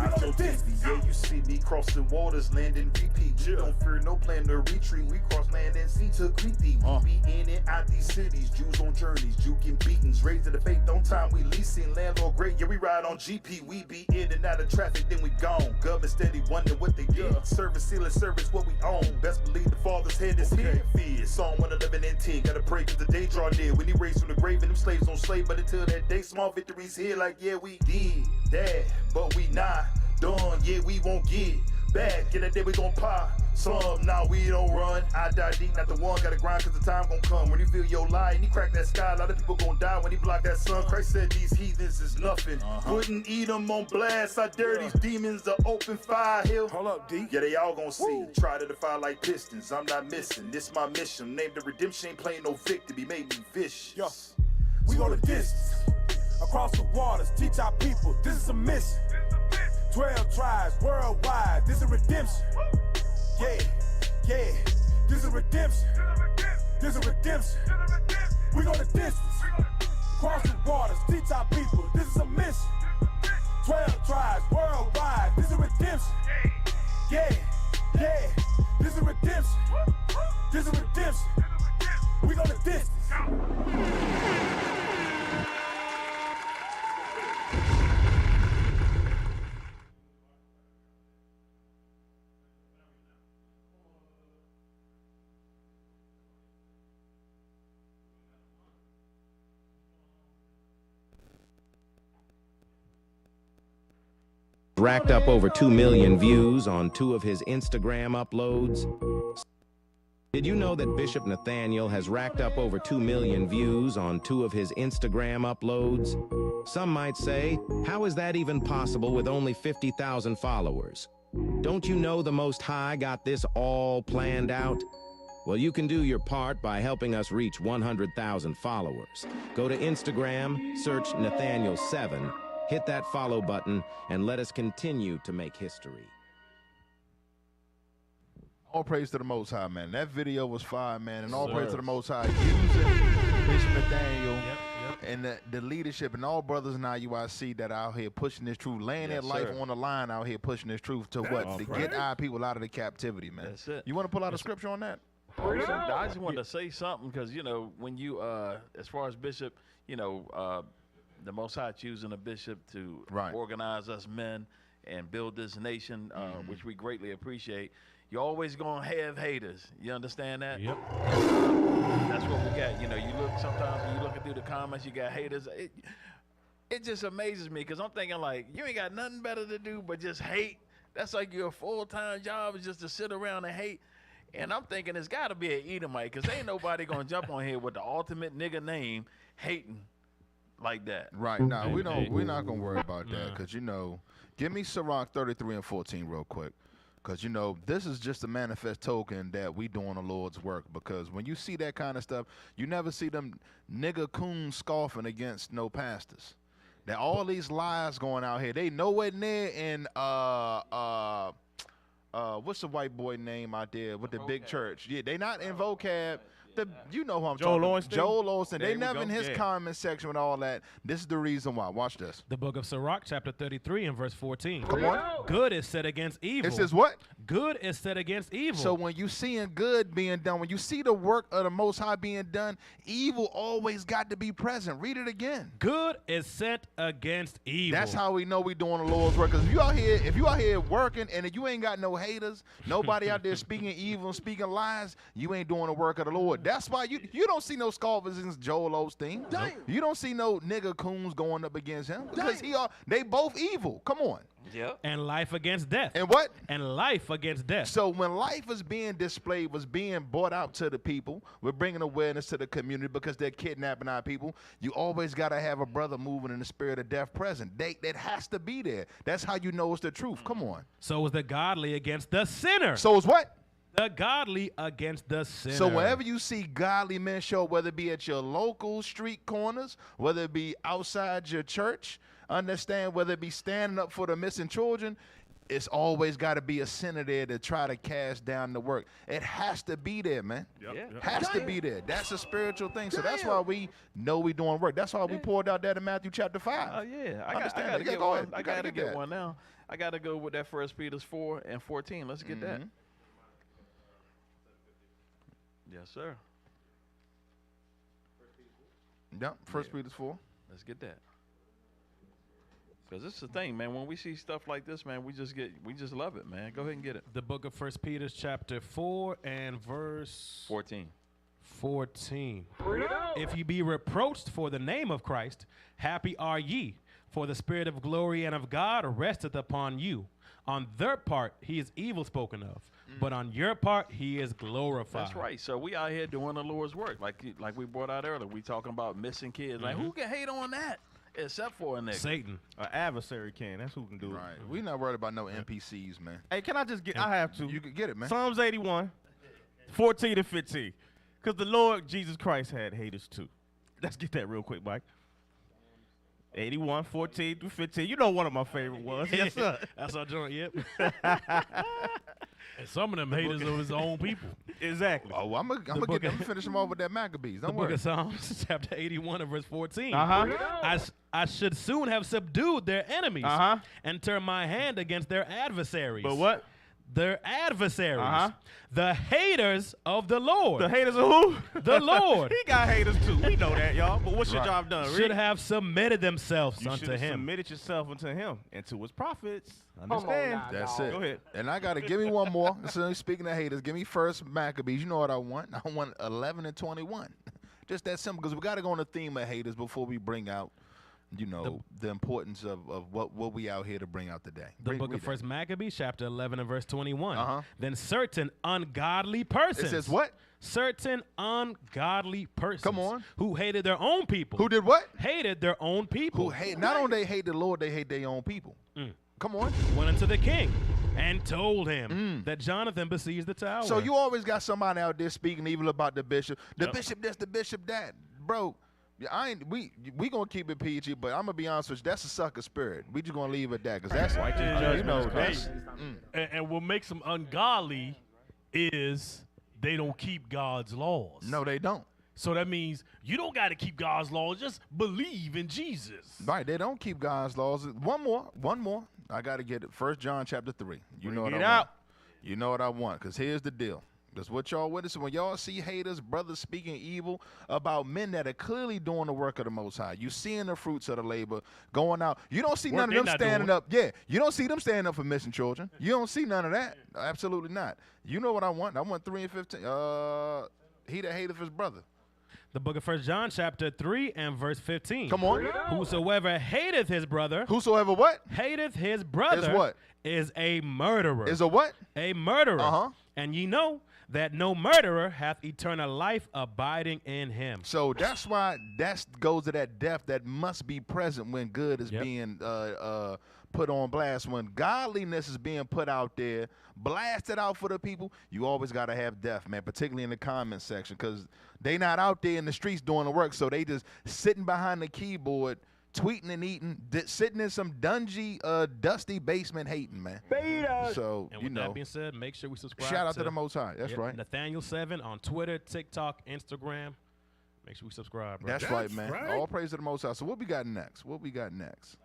Out your Disney, yeah, you see me crossing waters, landing repeat. We don't fear no plan to retreat. We cross land and sea to greet thee. We be in and out these cities, Jews on journeys, juking beatings, raised to the faith on time. We leasing landlord great, yeah, we ride on GP. We be in and out of traffic, then we gone. Government steady wondering what they did. Service, sealing service, what we own. Best believe the Father's head is here. Fear. Psalm 111 and 10. Gotta pray cause the day draw near. When he raised from the grave and them slaves don't slave, but until that day, small victories here. Like yeah, we did that, but we not done, yeah, we won't get back. In the day we gon' pop some, now we don't run. I die deep, not the one, gotta grind cause the time gon' come. When he feel your lie and he crack that sky, a lot of people gon' die when he block that sun. Christ said these heathens is nothing. Wouldn't eat them on blast, I dare these demons to open fire hill. Hold up, D. Yeah, they all gon' see. Try to defy like pistons, I'm not missing. This my mission, named the redemption, ain't playing no victory, made me vicious. Yo, we go the distance, across the waters, teach our people, this is a mission. 12 tribes worldwide, this is redemption. Yeah, yeah, this is redemption. This is redemption. We go the distance, across the waters, teach our people, this is a mission. 12 tribes worldwide, this is redemption. Yeah, yeah, this is redemption. This is redemption. We go the distance. Racked up over 2 million views on 2 of his Instagram uploads. Did you know that Bishop Nathaniel has racked up over 2 million views on 2 of his Instagram uploads? Some might say, how is that even possible with only 50,000 followers? Don't you know the Most High got this all planned out? Well, you can do your part by helping us reach 100,000 followers. Go to Instagram, search Nathaniel7, Hit that follow button and let us continue to make history. All praise to the Most High, man. That video was fire, man. And all praise to the Most High using Bishop Nathaniel and the leadership and all brothers in IUIC that are out here pushing this truth, laying their life on the line out here pushing this truth to what? To get our people out of the captivity, man. That's it. You want to pull out a scripture on that? I just wanted to say something because, you know, when you, as far as Bishop, you know, the Most High choosing a bishop to organize us men and build this nation, which we greatly appreciate. You're always going to have haters. You understand that? Yep. That's what we got. You know, you look sometimes when you're looking through the comments, you got haters. It just amazes me because I'm thinking like, you ain't got nothing better to do but just hate. That's like your full-time job is just to sit around and hate. And I'm thinking it's got to be an Edomite because ain't nobody going to jump on here with the ultimate nigga name hating like that. Right. Now, we're not going to worry about that because, you know, give me Sirach 33 and 14 real quick. Because, you know, this is just a manifest token that we doing the Lord's work. Because when you see that kind of stuff, you never see them nigga coons scoffing against no pastors. That all these lies going out here, they nowhere near in, what's the white boy name out there with the big church? Yeah, they not in vocab. You know who I'm talking about. Joel Osteen. They never in his comment section with all that. This is the reason why. Watch this. The book of Sirach, chapter 33 and verse 14. Come on. Good is set against evil. It says what? Good is set against evil. So when you seeing good being done, when you see the work of the Most High being done, evil always got to be present. Read it again. Good is set against evil. That's how we know we doing the Lord's work. Because if you out here working and if you ain't got no haters, nobody out there speaking evil, speaking lies, you ain't doing the work of the Lord. That's why you don't see no scoffers against Joel Osteen. Nope. You don't see no nigga coons going up against him because they both evil. Come on. Yep. And life against death. And what? And life against death. So when life is being displayed, was being brought out to the people, we're bringing awareness to the community because they're kidnapping our people. You always got to have a brother moving in the spirit of death present. That has to be there. That's how you know it's the truth. Come on. So is the godly against the sinner. So is what? The godly against the sinner. So wherever you see godly men show, whether it be at your local street corners, whether it be outside your church, understand, whether it be standing up for the missing children, it's always got to be a sinner there to try to cast down the work. It has to be there, man. Has to be there. That's a spiritual thing. So that's why we know we doing work. That's why we poured out that in Matthew chapter 5. Oh, yeah. I got to get one. I got to get one now. I got to go with that 1 Peter 4 and 14. Let's get that. Yes, sir. Yep, 1 Peter 4. Let's get that. Because this is the thing, man. When we see stuff like this, man, we just love it, man. Go ahead and get it. The book of 1 Peter chapter 4 and verse 14. 14. If ye be reproached for the name of Christ, happy are ye, for the spirit of glory and of God resteth upon you. On their part, he is evil spoken of, but on your part, he is glorified. That's right. So we out here doing the Lord's work, like we brought out earlier. We talking about missing kids. Like, who can hate on that except for a nigga? Satan. An adversary can. That's who can do it. Right. We not worried about no NPCs, man. Hey, can I just get? I have to. You can get it, man. Psalms 81, 14 to 15. Because the Lord Jesus Christ had haters too. Let's get that real quick, Mike. 81, 14 through 15. You know one of my favorite ones. Yes, sir. That's our joint, yep. And some of them haters of his own people. Exactly. Oh, I'm gonna finish them off with that Maccabees. Don't worry. Book of Psalms, chapter 81 and verse 14. Uh-huh. I should soon have subdued their enemies and turned my hand against their adversaries. But what? Their adversaries. The haters of the Lord. The haters of who? The Lord. He got haters too. We know that, y'all. But what should y'all have done? Should have submitted themselves you unto him. Submitted yourself unto him and to his prophets. Understand? That's it. Go ahead. And I gotta give me one more. So speaking of haters, give me first Maccabees. You know what I want? I want 11 and 21. Just that simple. Because we gotta go on the theme of haters before we bring out, you know, the importance of what we out here to bring out today. The book of First Maccabees, chapter 11 and verse 21. Then certain ungodly persons. It says what? Certain ungodly persons. Come on. Who hated their own people. Who did what? Hated their own people. Who hate? Not only they hate the Lord, they hate their own people. Come on. Went unto the king and told him that Jonathan besieged the tower. So you always got somebody out there speaking evil about the bishop. The bishop this, the bishop that. Bro, Yeah, we gonna keep it PG, but I'm gonna be honest with you. That's a sucker spirit. We just gonna leave it at that, because that's that's. And what makes them ungodly is they don't keep God's laws. No, they don't. So that means you don't got to keep God's laws. Just believe in Jesus. Right, they don't keep God's laws. One more. I got to get it. 1 John chapter 3. You know what I want. You know what I want, because here's the deal. That's what y'all witness. When y'all see haters, brothers speaking evil about men that are clearly doing the work of the Most High, you seeing the fruits of the labor going out. You don't see none of them standing up. Yeah, you don't see them standing up for missing children. You don't see none of that. Absolutely not. You know what I want. I want 3 and 15. He that hateth his brother. The book of 1 John chapter 3 and verse 15. Come on. Whosoever hateth his brother. Whosoever what? Hateth his brother. Is what? Is a murderer. Is a what? A murderer. Uh-huh. And ye know that no murderer hath eternal life abiding in him. So that's why that goes to that death that must be present when good is being put on blast. When godliness is being put out there, blasted out for the people, you always got to have death, man, particularly in the comment section, because they not out there in the streets doing the work, so they just sitting behind the keyboard, tweeting and eating, sitting in some dungy, dusty basement hating, man. So, and with that being said, make sure we subscribe. Shout out to the Most High. That's right. Nathaniel7 on Twitter, TikTok, Instagram. Make sure we subscribe, bro. That's right, man. All praise to the Most High. So what we got next? What we got next?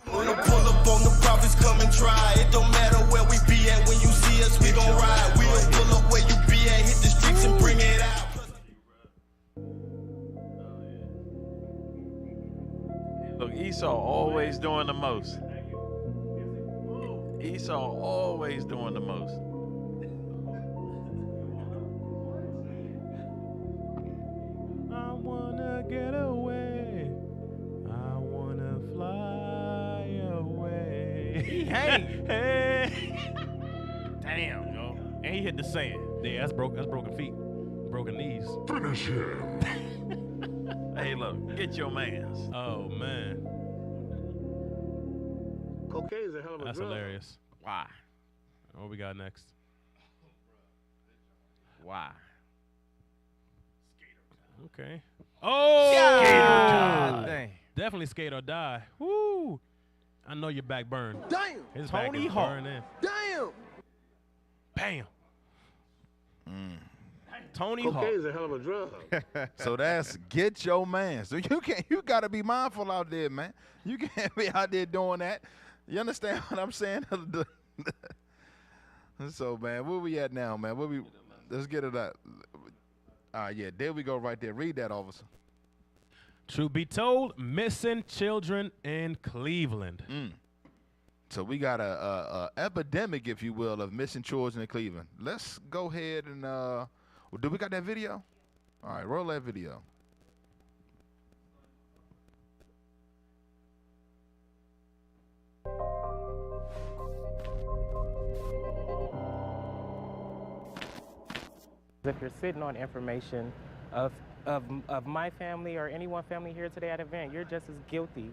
Pull up on the prophets, come and try. It don't matter where we be at. When you see us, we gon' ride. We'll pull up where you be at. Hit the streets and bring it out. Look, Esau always doing the most. Esau always doing the most. I wanna get away. I wanna fly away. Hey. Damn, yo. And he hit the sand. Yeah, that's broken feet. Broken knees. Finish him. Hey, look, get your mans. Oh, man. Cocaine is a hell of a That's drug. hilarious. Why? What we got next? Why? Okay. Oh! Skate or die. Dang. Definitely skate or die. Woo! I know your back burned. Damn. His back Tony is Hawk. burning. Damn. Bam. Tony Hawk. Cocaine is a hell of a drug. So that's get your man. So you gotta be mindful out there, man. You can't be out there doing that. You understand what I'm saying? So, man, where we at now, man? Let's get it out. Yeah, there we go right there. Read that, officer. Truth be told, missing children in Cleveland. So we got a epidemic, if you will, of missing children in Cleveland. Let's go ahead and do we got that video? All right, roll that video. If you're sitting on information of my family or anyone's family here today at an event, you're just as guilty.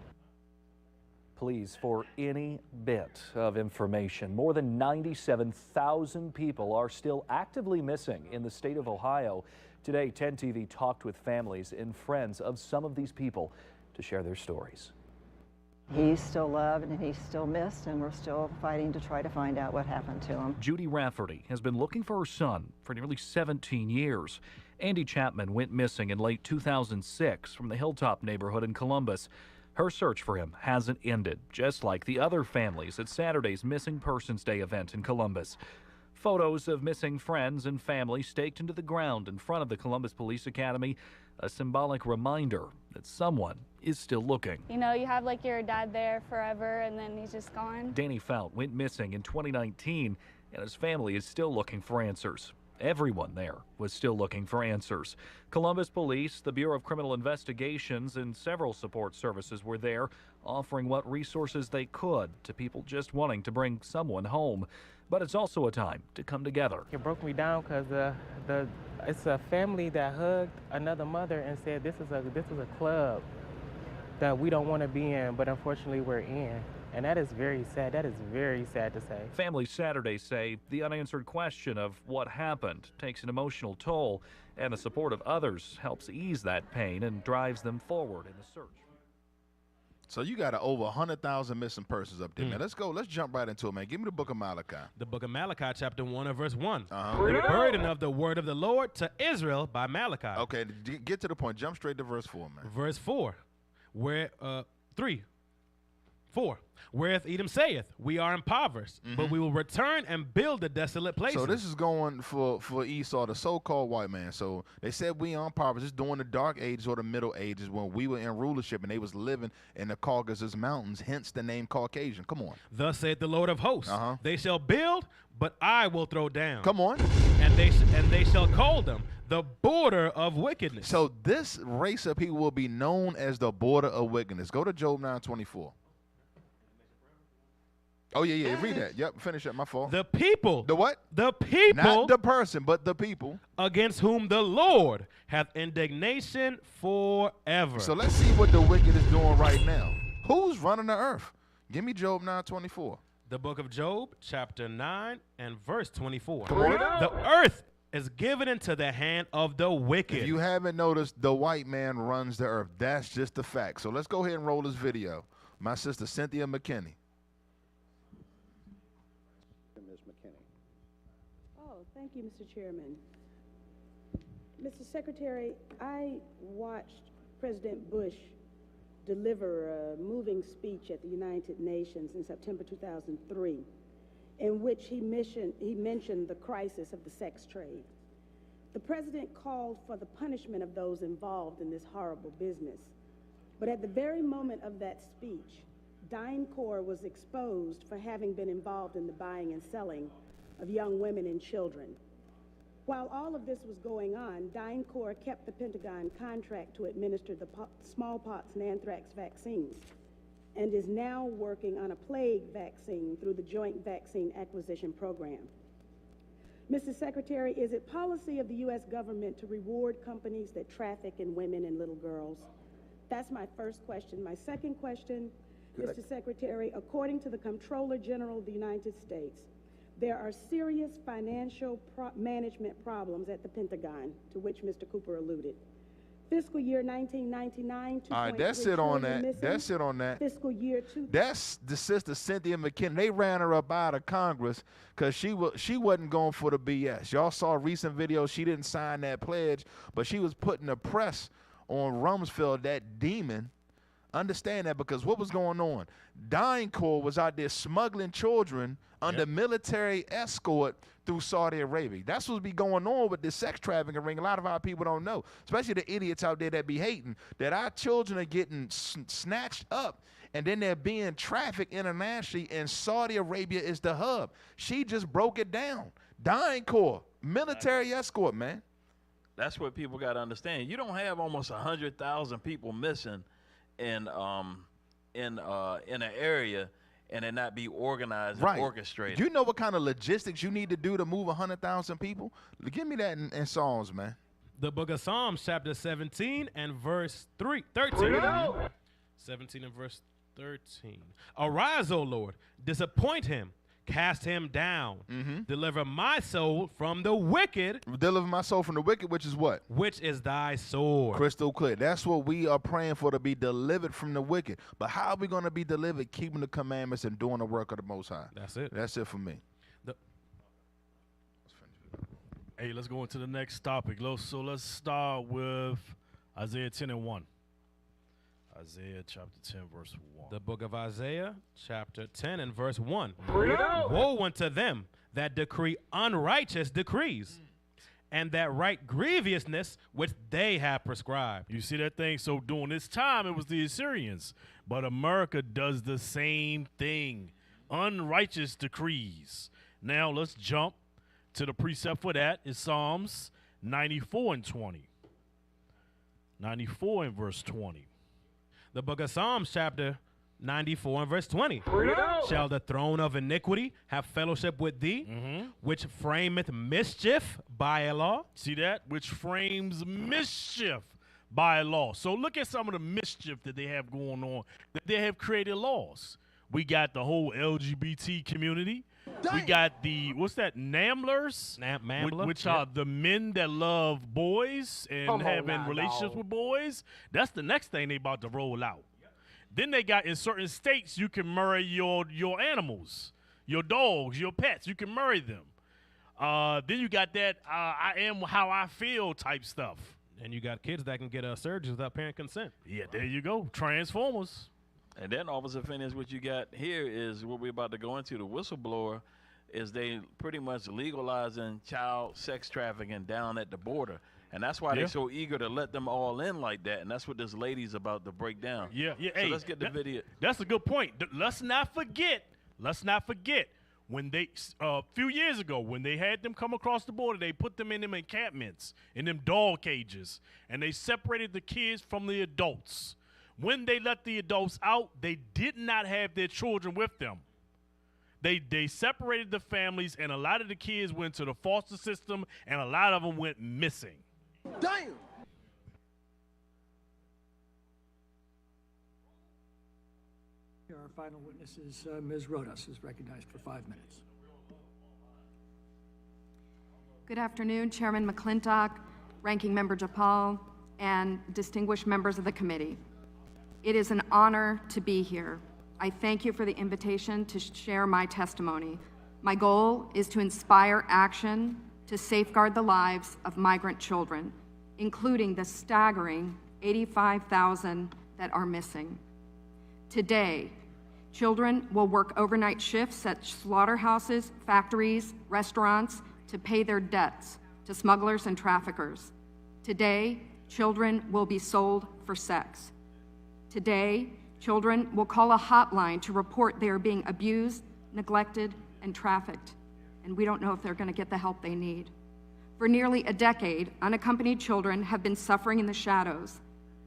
Please, for any bit of information, more than 97,000 people are still actively missing in the state of Ohio. Today, 10 TV talked with families and friends of some of these people to share their stories. He's still loved and he's still missed, and we're still fighting to try to find out what happened to him. Judy Rafferty has been looking for her son for nearly 17 years. Andy Chapman went missing in late 2006 from the Hilltop neighborhood in Columbus. Her search for him hasn't ended, just like the other families at Saturday's Missing Persons Day event in Columbus. Photos of missing friends and family staked into the ground in front of the Columbus Police Academy, a symbolic reminder that someone is still looking. You know, you have like your dad there forever and then he's just gone. Danny Fout went missing in 2019, and his family is still looking for answers. Everyone there was still looking for answers. Columbus Police, the Bureau of Criminal Investigations, and several support services were there, offering what resources they could to people just wanting to bring someone home. But it's also a time to come together. It broke me down because it's a family that hugged another mother and said, this is a club that we don't want to be in, but unfortunately we're in. And that is very sad. That is very sad to say. Families Saturday say the unanswered question of what happened takes an emotional toll, and the support of others helps ease that pain and drives them forward in the search. So you got over 100,000 missing persons up there, man. Let's go. Let's jump right into it, man. Give me the book of Malachi. The book of Malachi, chapter 1 and verse 1. Uh-huh. The burden of the word of the Lord to Israel by Malachi. Okay, get to the point. Jump straight to verse 4, man. Verse 4. 4. Whereas Edom saith, we are impoverished, but we will return and build the desolate places. So this is going for Esau, the so-called white man. So they said we are impoverished. This is during the dark ages or the middle ages when we were in rulership and they was living in the Caucasus Mountains, hence the name Caucasian. Come on. Thus saith the Lord of hosts, they shall build, but I will throw down. Come on. And they shall call them the border of wickedness. So this race of people will be known as the border of wickedness. Go to Job 9:24. Oh, yeah, read that. Yep, finish that. My fault. The people. The what? The people. Not the person, but the people. Against whom the Lord hath indignation forever. So let's see what the wicked is doing right now. Who's running the earth? Give me Job 9:24. The book of Job, chapter 9 and verse 24. Come on. The earth is given into the hand of the wicked. If you haven't noticed, the white man runs the earth. That's just a fact. So let's go ahead and roll this video. My sister, Cynthia McKinney. Thank you, Mr. Chairman. Mr. Secretary, I watched President Bush deliver a moving speech at the United Nations in September 2003, in which he mentioned the crisis of the sex trade. The president called for the punishment of those involved in this horrible business. But at the very moment of that speech, DynCorp was exposed for having been involved in the buying and selling of young women and children. While all of this was going on, DynCorp kept the Pentagon contract to administer the smallpox and anthrax vaccines and is now working on a plague vaccine through the Joint Vaccine Acquisition Program. Mr. Secretary, is it policy of the U.S. government to reward companies that traffic in women and little girls? That's my first question. My second question, Mr. Secretary, according to the Comptroller General of the United States, there are serious financial management problems at the Pentagon, to which Mr. Cooper alluded. Fiscal year 1999, all right, that's it on that. Missing. That's it on that. Fiscal year 2. That's the sister Cynthia McKinney. They ran her up out of Congress because she wasn't going for the BS. Y'all saw a recent video. She didn't sign that pledge, but she was putting the press on Rumsfeld, that demon. Understand that, because what was going on? DynCorp was out there smuggling children under military escort through Saudi Arabia. That's what's be going on with this sex trafficking ring. A lot of our people don't know, especially the idiots out there that be hating, that our children are getting snatched up and then they're being trafficked internationally, and Saudi Arabia is the hub. She just broke it down. DynCorp, military escort, man. That's what people got to understand. You don't have almost 100,000 people missing in an area and it not be organized and orchestrated. You know what kind of logistics you need to do to move 100,000 people? Give me that in Psalms, man. The book of Psalms, chapter 17 and verse 13. 17 and verse 13. Arise, O Lord, disappoint him, cast him down. Deliver my soul from the wicked. Deliver my soul from the wicked, which is what? Which is thy sword. Crystal clear. That's what we are praying for, to be delivered from the wicked. But how are we going to be delivered? Keeping the commandments and doing the work of the Most High. That's it. That's it for me. Hey, let's go into the next topic. So let's start with Isaiah 10 and 1. Isaiah chapter 10, verse 1. The book of Isaiah, chapter 10 and verse 1. Woe unto them that decree unrighteous decrees, and that write grievousness which they have prescribed. You see that thing? So during this time, it was the Assyrians. But America does the same thing. Unrighteous decrees. Now let's jump to the precept for that. Is Psalms 94 and 20. 94 and verse 20. The book of Psalms, chapter 94 and verse 20. Shall the throne of iniquity have fellowship with thee, which frameth mischief by a law? See that? Which frames mischief by law. So look at some of the mischief that they have going on, that they have created laws. We got the whole LGBT community. We got the, what's that, Namblers? Mambler? Which are the men that love boys and having relationships with boys. That's the next thing they about to roll out. Then they got, in certain states, you can marry your animals, your dogs, your pets. You can marry them. Then you got that I am how I feel type stuff. And you got kids that can get surgeries without parent consent. Yeah, there you go. Transformers. And then, Officer Phineas, what you got here is what we're about to go into. The whistleblower is they pretty much legalizing child sex trafficking down at the border. And that's why they're so eager to let them all in like that. And that's what this lady's about to break down. Yeah. So Hey, let's get the video. That's a good point. Let's not forget. When they, a few years ago, when they had them come across the border, they put them in them encampments, in them dog cages, and they separated the kids from the adults. When they let the adults out, they did not have their children with them. They separated the families, and a lot of the kids went to the foster system, and a lot of them went missing. Damn! Our final witness is Ms. Rodas, is recognized for 5 minutes. Good afternoon, Chairman McClintock, Ranking Member Japal, and distinguished members of the committee. It is an honor to be here. I thank you for the invitation to share my testimony. My goal is to inspire action to safeguard the lives of migrant children, including the staggering 85,000 that are missing. Today, children will work overnight shifts at slaughterhouses, factories, restaurants to pay their debts to smugglers and traffickers. Today, children will be sold for sex. Today, children will call a hotline to report they are being abused, neglected, and trafficked, and we don't know if they're going to get the help they need. For nearly a decade, unaccompanied children have been suffering in the shadows,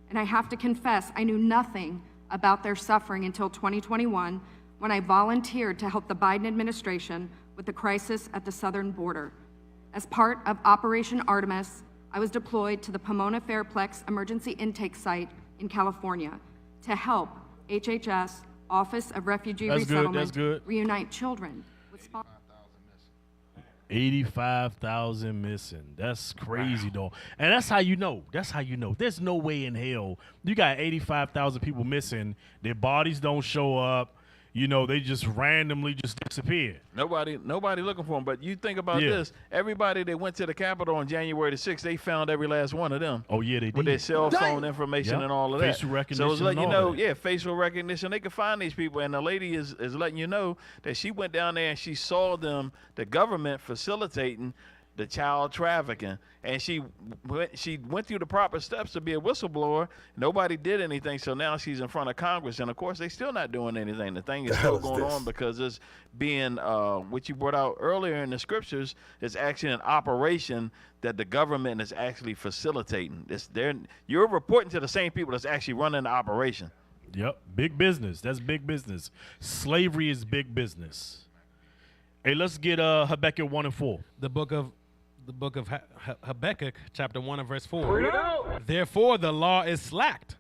and I have to confess I knew nothing about their suffering until 2021, when I volunteered to help the Biden administration with the crisis at the southern border. As part of Operation Artemis, I was deployed to the Pomona Fairplex Emergency Intake Site in California to help HHS, Office of Refugee Resettlement, reunite children with 85,000 missing. That's crazy, though. And that's how you know. There's no way in hell you got 85,000 people missing. Their bodies don't show up. You know, they just randomly just disappear. Nobody looking for them. But you think about this. Everybody that went to the Capitol on January the 6th, they found every last one of them. Oh, yeah, they did. With their cell phone information and all of that. Facial recognition. So it's letting you know, facial recognition. They can find these people. And the lady is letting you know that she went down there and she saw them, the government facilitating the child trafficking, and she went through the proper steps to be a whistleblower. Nobody did anything, so now she's in front of Congress, and of course they still not doing anything. The thing is still going on because it's being what you brought out earlier in the scriptures is actually an operation that the government is actually facilitating. You're reporting to the same people that's actually running the operation. Yep, big business. That's big business. Slavery is big business. Hey, let's get Habakkuk 1 and 4. The book of Habakkuk, chapter 1 and verse 4. Therefore the law is slacked,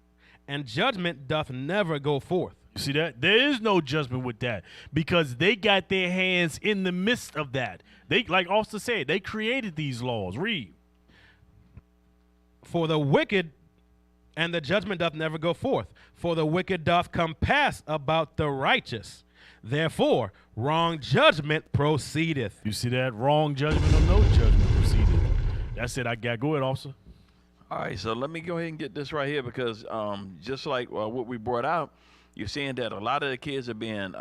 and judgment doth never go forth. You see that? There is no judgment with that because they got their hands in the midst of that. They, like Austin said, they created these laws. Read. For the wicked and the judgment doth never go forth. For the wicked doth compass about the righteous. Therefore, wrong judgment proceedeth. You see that? Wrong judgment or no judgment proceedeth. That's it. I got. Go ahead, officer. All right, so let me go ahead and get this right here because just like what we brought out, you're seeing that a lot of the kids are being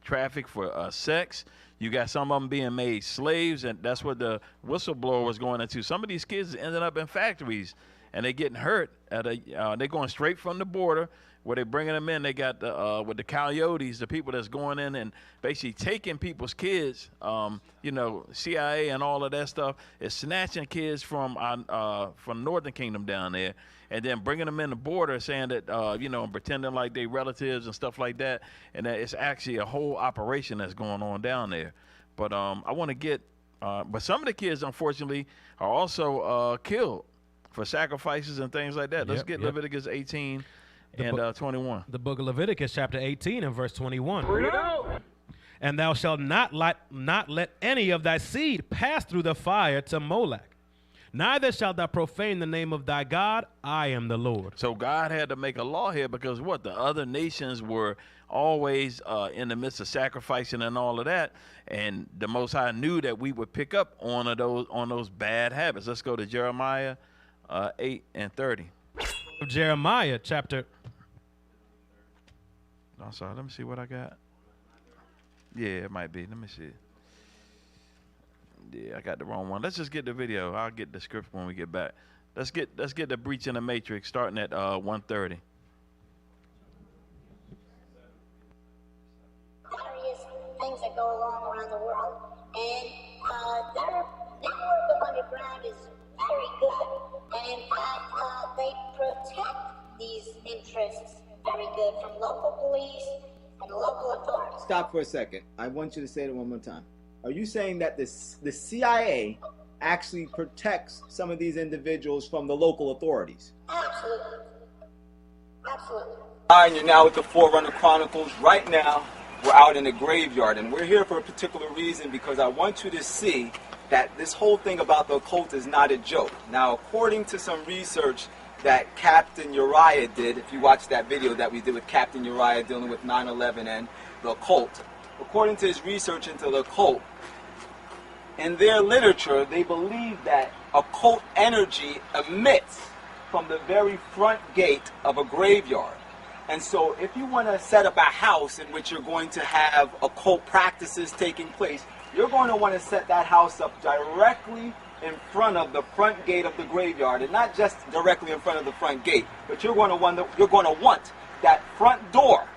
trafficked for sex. You got some of them being made slaves, and that's what the whistleblower was going into. Some of these kids ended up in factories, and they're getting hurt. They're going straight from the border. Where they're bringing them in, they got with the coyotes, the people that's going in and basically taking people's kids. CIA and all of that stuff is snatching kids from Northern Kingdom down there, and then bringing them in the border, saying that and pretending like they relatives and stuff like that, and that it's actually a whole operation that's going on down there. But I want to get, but some of the kids, unfortunately, are also killed for sacrifices and things like that. Let's get Leviticus 18. and 21. The book of Leviticus, chapter 18 and verse 21. Read it out. And thou shalt not let any of thy seed pass through the fire to Molech. Neither shalt thou profane the name of thy God. I am the Lord. So God had to make a law here because what? The other nations were always in the midst of sacrificing and all of that. And the Most High knew that we would pick up on those bad habits. Let's go to Jeremiah 8 and 30. Jeremiah chapter. I'm sorry. Let me see what I got. Yeah, it might be. Let me see. Yeah, I got the wrong one. Let's just get the video. I'll get the script when we get back. Let's get the breach in the matrix starting at 1:30. Various things that go along around the world, and their network of underground is very good, and in fact, they protect these interests very good from local police and local authorities. Stop for a second. I want you to say it one more time. Are you saying that the CIA actually protects some of these individuals from the local authorities? Absolutely. Absolutely. And you're now with the Forerunner Chronicles. Right now, we're out in the graveyard, and we're here for a particular reason because I want you to see that this whole thing about the occult is not a joke. Now, according to some research that Captain Uriah did, if you watch that video that we did with Captain Uriah dealing with 9/11 and the occult, according to his research into the occult, in their literature, they believe that occult energy emits from the very front gate of a graveyard. And so if you want to set up a house in which you're going to have occult practices taking place, you're going to want to set that house up directly in front of the front gate of the graveyard, and not just directly in front of the front gate, but you're going to want that front door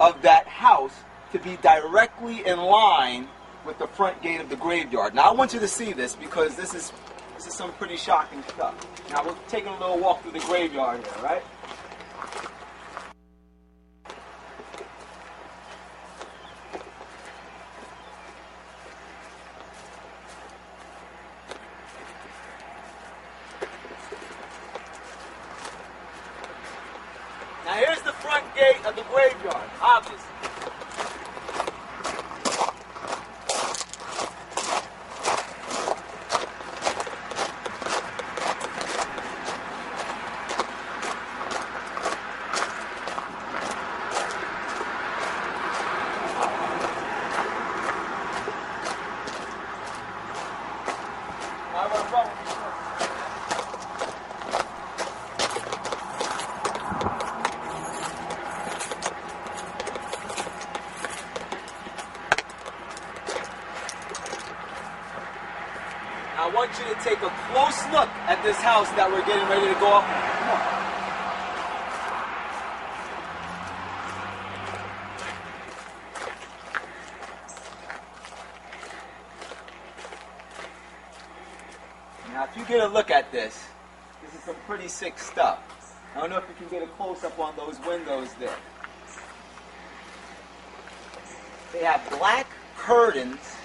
of that house to be directly in line with the front gate of the graveyard. Now I want you to see this because this is some pretty shocking stuff. Now we're taking a little walk through the graveyard here, right? Now here's the front gate of the graveyard, obviously. I want you to take a close look at this house that we're getting ready to go up on. Come on. Now, if you get a look at this is some pretty sick stuff. I don't know if you can get a close-up on those windows there. They have black curtains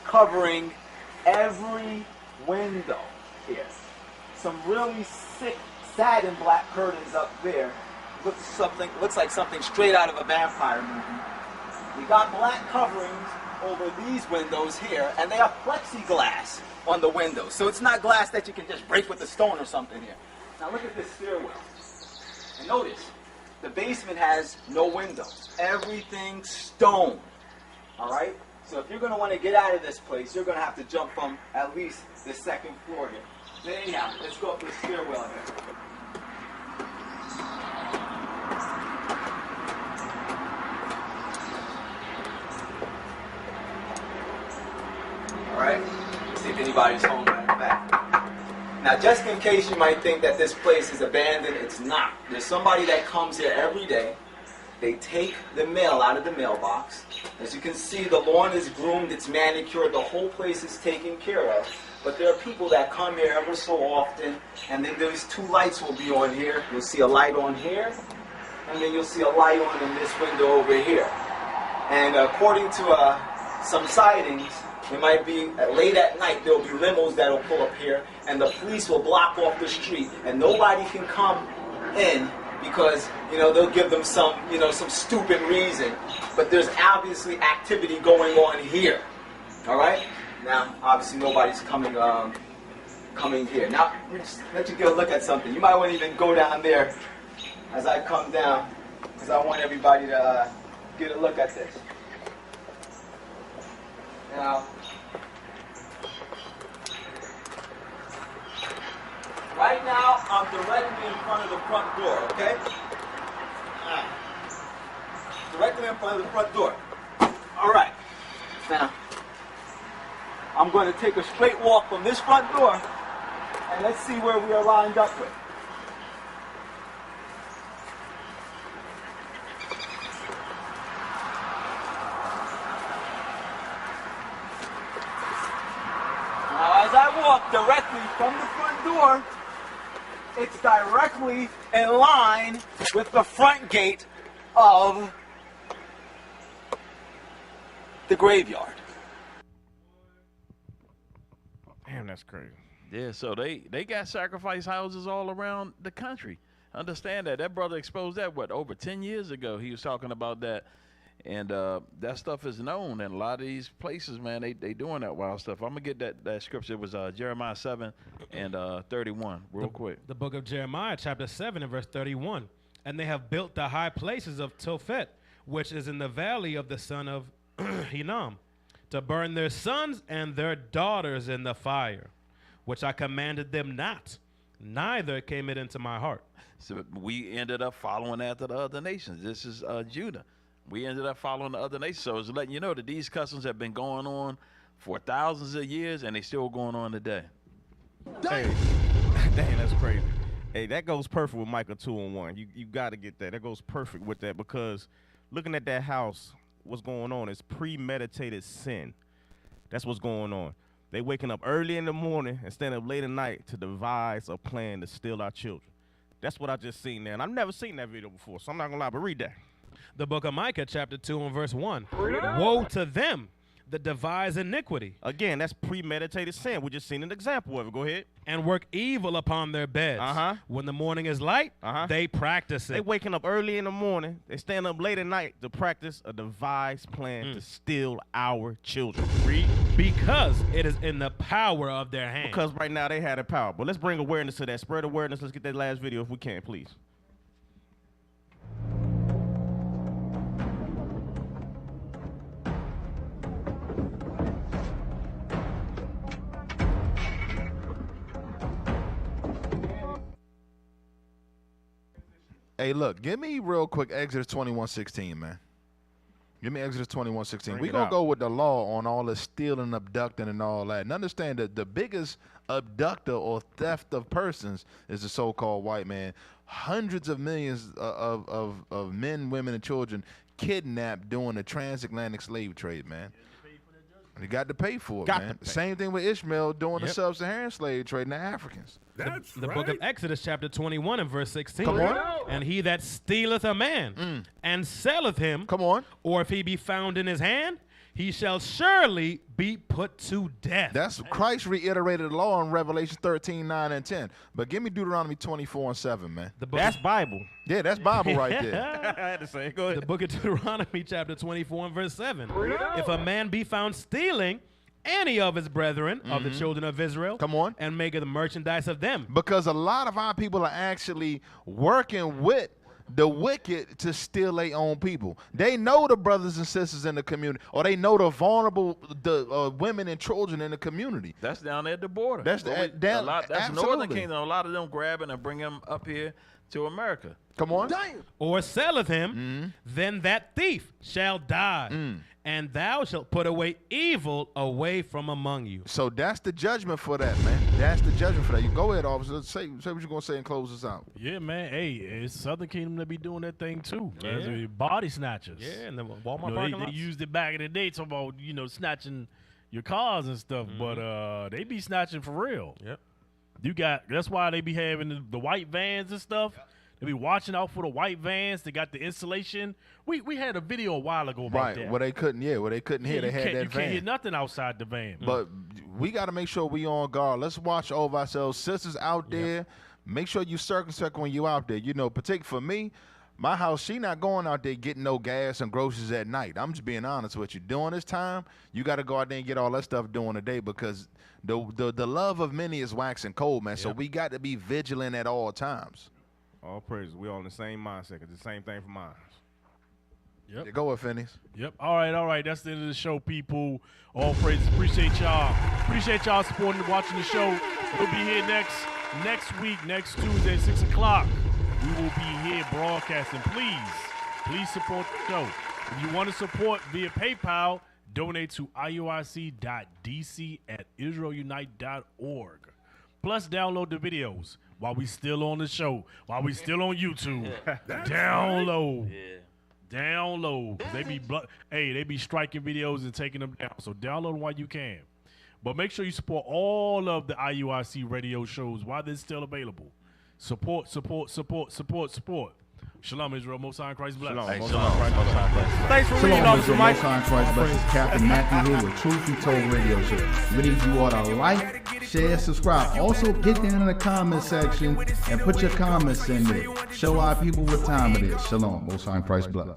covering every window here. Some really sick satin black curtains up there. Looks like something straight out of a vampire movie. We got black coverings over these windows here, and they have plexiglass on the windows. So it's not glass that you can just break with a stone or something here. Now look at this stairwell. And notice, the basement has no windows. Everything stone. All right? So if you're going to want to get out of this place, you're going to have to jump from at least the second floor here. But anyhow, let's go up the stairwell here. All right? Let's see if anybody's home in the back. Now, just in case you might think that this place is abandoned, it's not. There's somebody that comes here every day. They take the mail out of the mailbox. As you can see, the lawn is groomed, it's manicured, the whole place is taken care of. But there are people that come here ever so often, and then there's two lights will be on here. You'll see a light on here, and then you'll see a light on in this window over here. And according to some sightings, it might be late at night, there'll be limos that'll pull up here, and the police will block off the street, and nobody can come in because, you know, they'll give them some, you know, some stupid reason. But there's obviously activity going on here. All right? Now, obviously, nobody's coming here. Now, let you get a look at something. You might want to even go down there as I come down, because I want everybody to get a look at this. Now, right now, I'm directly in front of the front door, okay? Directly in front of the front door. All right. Now, I'm going to take a straight walk from this front door, and let's see where we are lined up with. Now, as I walk directly from the front door, it's directly in line with the front gate of the graveyard. Damn, that's crazy. Yeah, so they got sacrifice houses all around the country. Understand that. That brother exposed that, over 10 years ago. He was talking about that. And that stuff is known in a lot of these places, man. They doing that wild stuff. I'm going to get that scripture. It was Jeremiah 7 and 31 real quick. The book of Jeremiah, chapter 7 and verse 31. And they have built the high places of Tophet, which is in the valley of the son of Hinnom, to burn their sons and their daughters in the fire, which I commanded them not, neither came it into my heart. So we ended up following after the other nations. This is Judah. We ended up following the other nations. So it's letting you know that these customs have been going on for thousands of years, and they still going on today. Hey, dang, that's crazy. Hey, that goes perfect with Micah 2:1. You got to get that. That goes perfect with that, because looking at that house, what's going on is premeditated sin. That's what's going on. They waking up early in the morning and staying up late at night to devise a plan to steal our children. That's what I just seen there, and I've never seen that video before, so I'm not gonna lie, but read that. The book of Micah, chapter 2 and verse 1. Woe to them that devise iniquity. Again, that's premeditated sin. We just seen an example of it. Go ahead. And work evil upon their beds. When the morning is light, they practice it. They waking up early in the morning. They stand up late at night to practice a devised plan to steal our children. Read. Because it is in the power of their hand. Because right now they had the power. But let's bring awareness to that. Spread awareness. Let's get that last video if we can, please. Hey, look, give me real quick Exodus 21:16, man. Give me Exodus 21:16. We're going to go with the law on all the stealing, abducting, and all that. And understand that the biggest abductor or theft of persons is the so-called white man. Hundreds of millions of men, women, and children kidnapped during the transatlantic slave trade, man. They got to pay for it, man. Same thing with Ishmael doing the sub-Saharan slave trade and the Africans. That's the book of Exodus, chapter 21 and verse 16. Come on. And he that stealeth a man and selleth him, or if he be found in his hand, he shall surely be put to death. That's Christ reiterated the law in Revelation 13:9 and 10. But give me Deuteronomy 24:7, man. That's Bible. Yeah, that's Bible right there. I had to say, go ahead. The book of Deuteronomy, chapter 24 and verse 7. If a man be found stealing any of his brethren of the children of Israel, and maketh merchandise of them. Because a lot of our people are actually working with the wicked to steal their own people. They know the brothers and sisters in the community, or they know the vulnerable women and children in the community. That's down there at the border. That's that's Northern Kingdom. A lot of them grabbing and bring them up here to America. Come on. Or selleth him, then that thief shall die. And thou shalt put away evil away from among you. So that's the judgment for that, man. That's the judgment for that. You go ahead, officer. Say what you're going to say and close us out. Yeah, man. Hey, it's Southern Kingdom that be doing that thing, too. Yeah. Body snatchers. Yeah, and the Walmart parking lots. They used it back in the day, talking about, snatching your cars and stuff. But they be snatching for real. Yep. That's why they be having the white vans and stuff. They be watching out for the white vans. They got the insulation. We had a video a while ago about that. Where they couldn't hear. They had that van. You can't hear nothing outside the van. But we got to make sure we on guard. Let's watch over ourselves. Sisters out there, make sure you circumspect when you out there. You know, particularly for me, my house, she not going out there getting no gas and groceries at night. I'm just being honest with you. During this time, you got to go out there and get all that stuff during the day because the love of many is waxing cold, man. Yep. So we got to be vigilant at all times. All praises. We all in the same mindset. It's the same thing for mine. Yep. Yeah, go with Phineas. Yep. All right. That's the end of the show, people. All praises. Appreciate y'all. Appreciate y'all supporting and watching the show. We'll be here next week, next Tuesday at 6 o'clock. We will be here broadcasting. Please support the show. If you want to support via PayPal, donate to iuic.dc@israelunite.org. Plus, download the videos while we still on the show, while we still on YouTube. Download. Yeah. Download. They be striking videos and taking them down. So download them while you can. But make sure you support all of the IUIC radio shows while they're still available. Support. Shalom, Israel. Most High in Christ bless. Shalom. Thanks for reading, Officer Mike. Most High in Christ bless. It's Captain Matthew here with Truth Be Told Radio Show. We need you all to like, share, subscribe. Also, get down in the comment section and put your comments in there. Show our people what time it is. Shalom. Most High in Christ bless.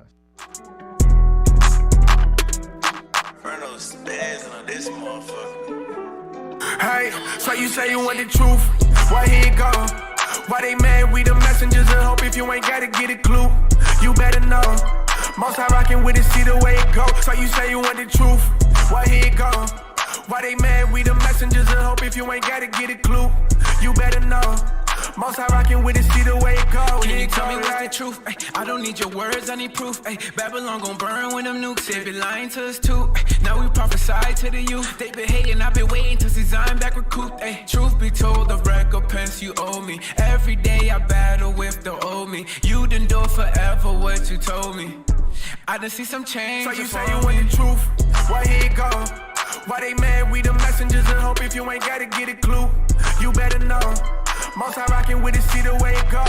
Hey, so you say you want the truth? Why here it go? Why they mad? We the messengers and hope if you ain't gotta get a clue, you better know. Most I rockin' with it, see the way it go. So you say you want the truth? Why here it go? Why they mad? We the messengers and hope if you ain't gotta get a clue, you better know. Most I rockin' with it, see the way it go. Can you tell me what's the truth? Ay, I don't need your words, I need proof. Ay, Babylon gon' burn when them nukes. They been lying to us too. Ay, now we prophesy to the youth. They been hating, I've been waiting to see Zion back recouped. Ay, truth be told, the recompense you owe me. Every day I battle with the old me. You done do forever what you told me. I done see some change. So you say you want the truth? Why here it go? Why they mad? We the messengers and hope if you ain't gotta get a clue, you better know. Most I rockin' with it, see the way it go.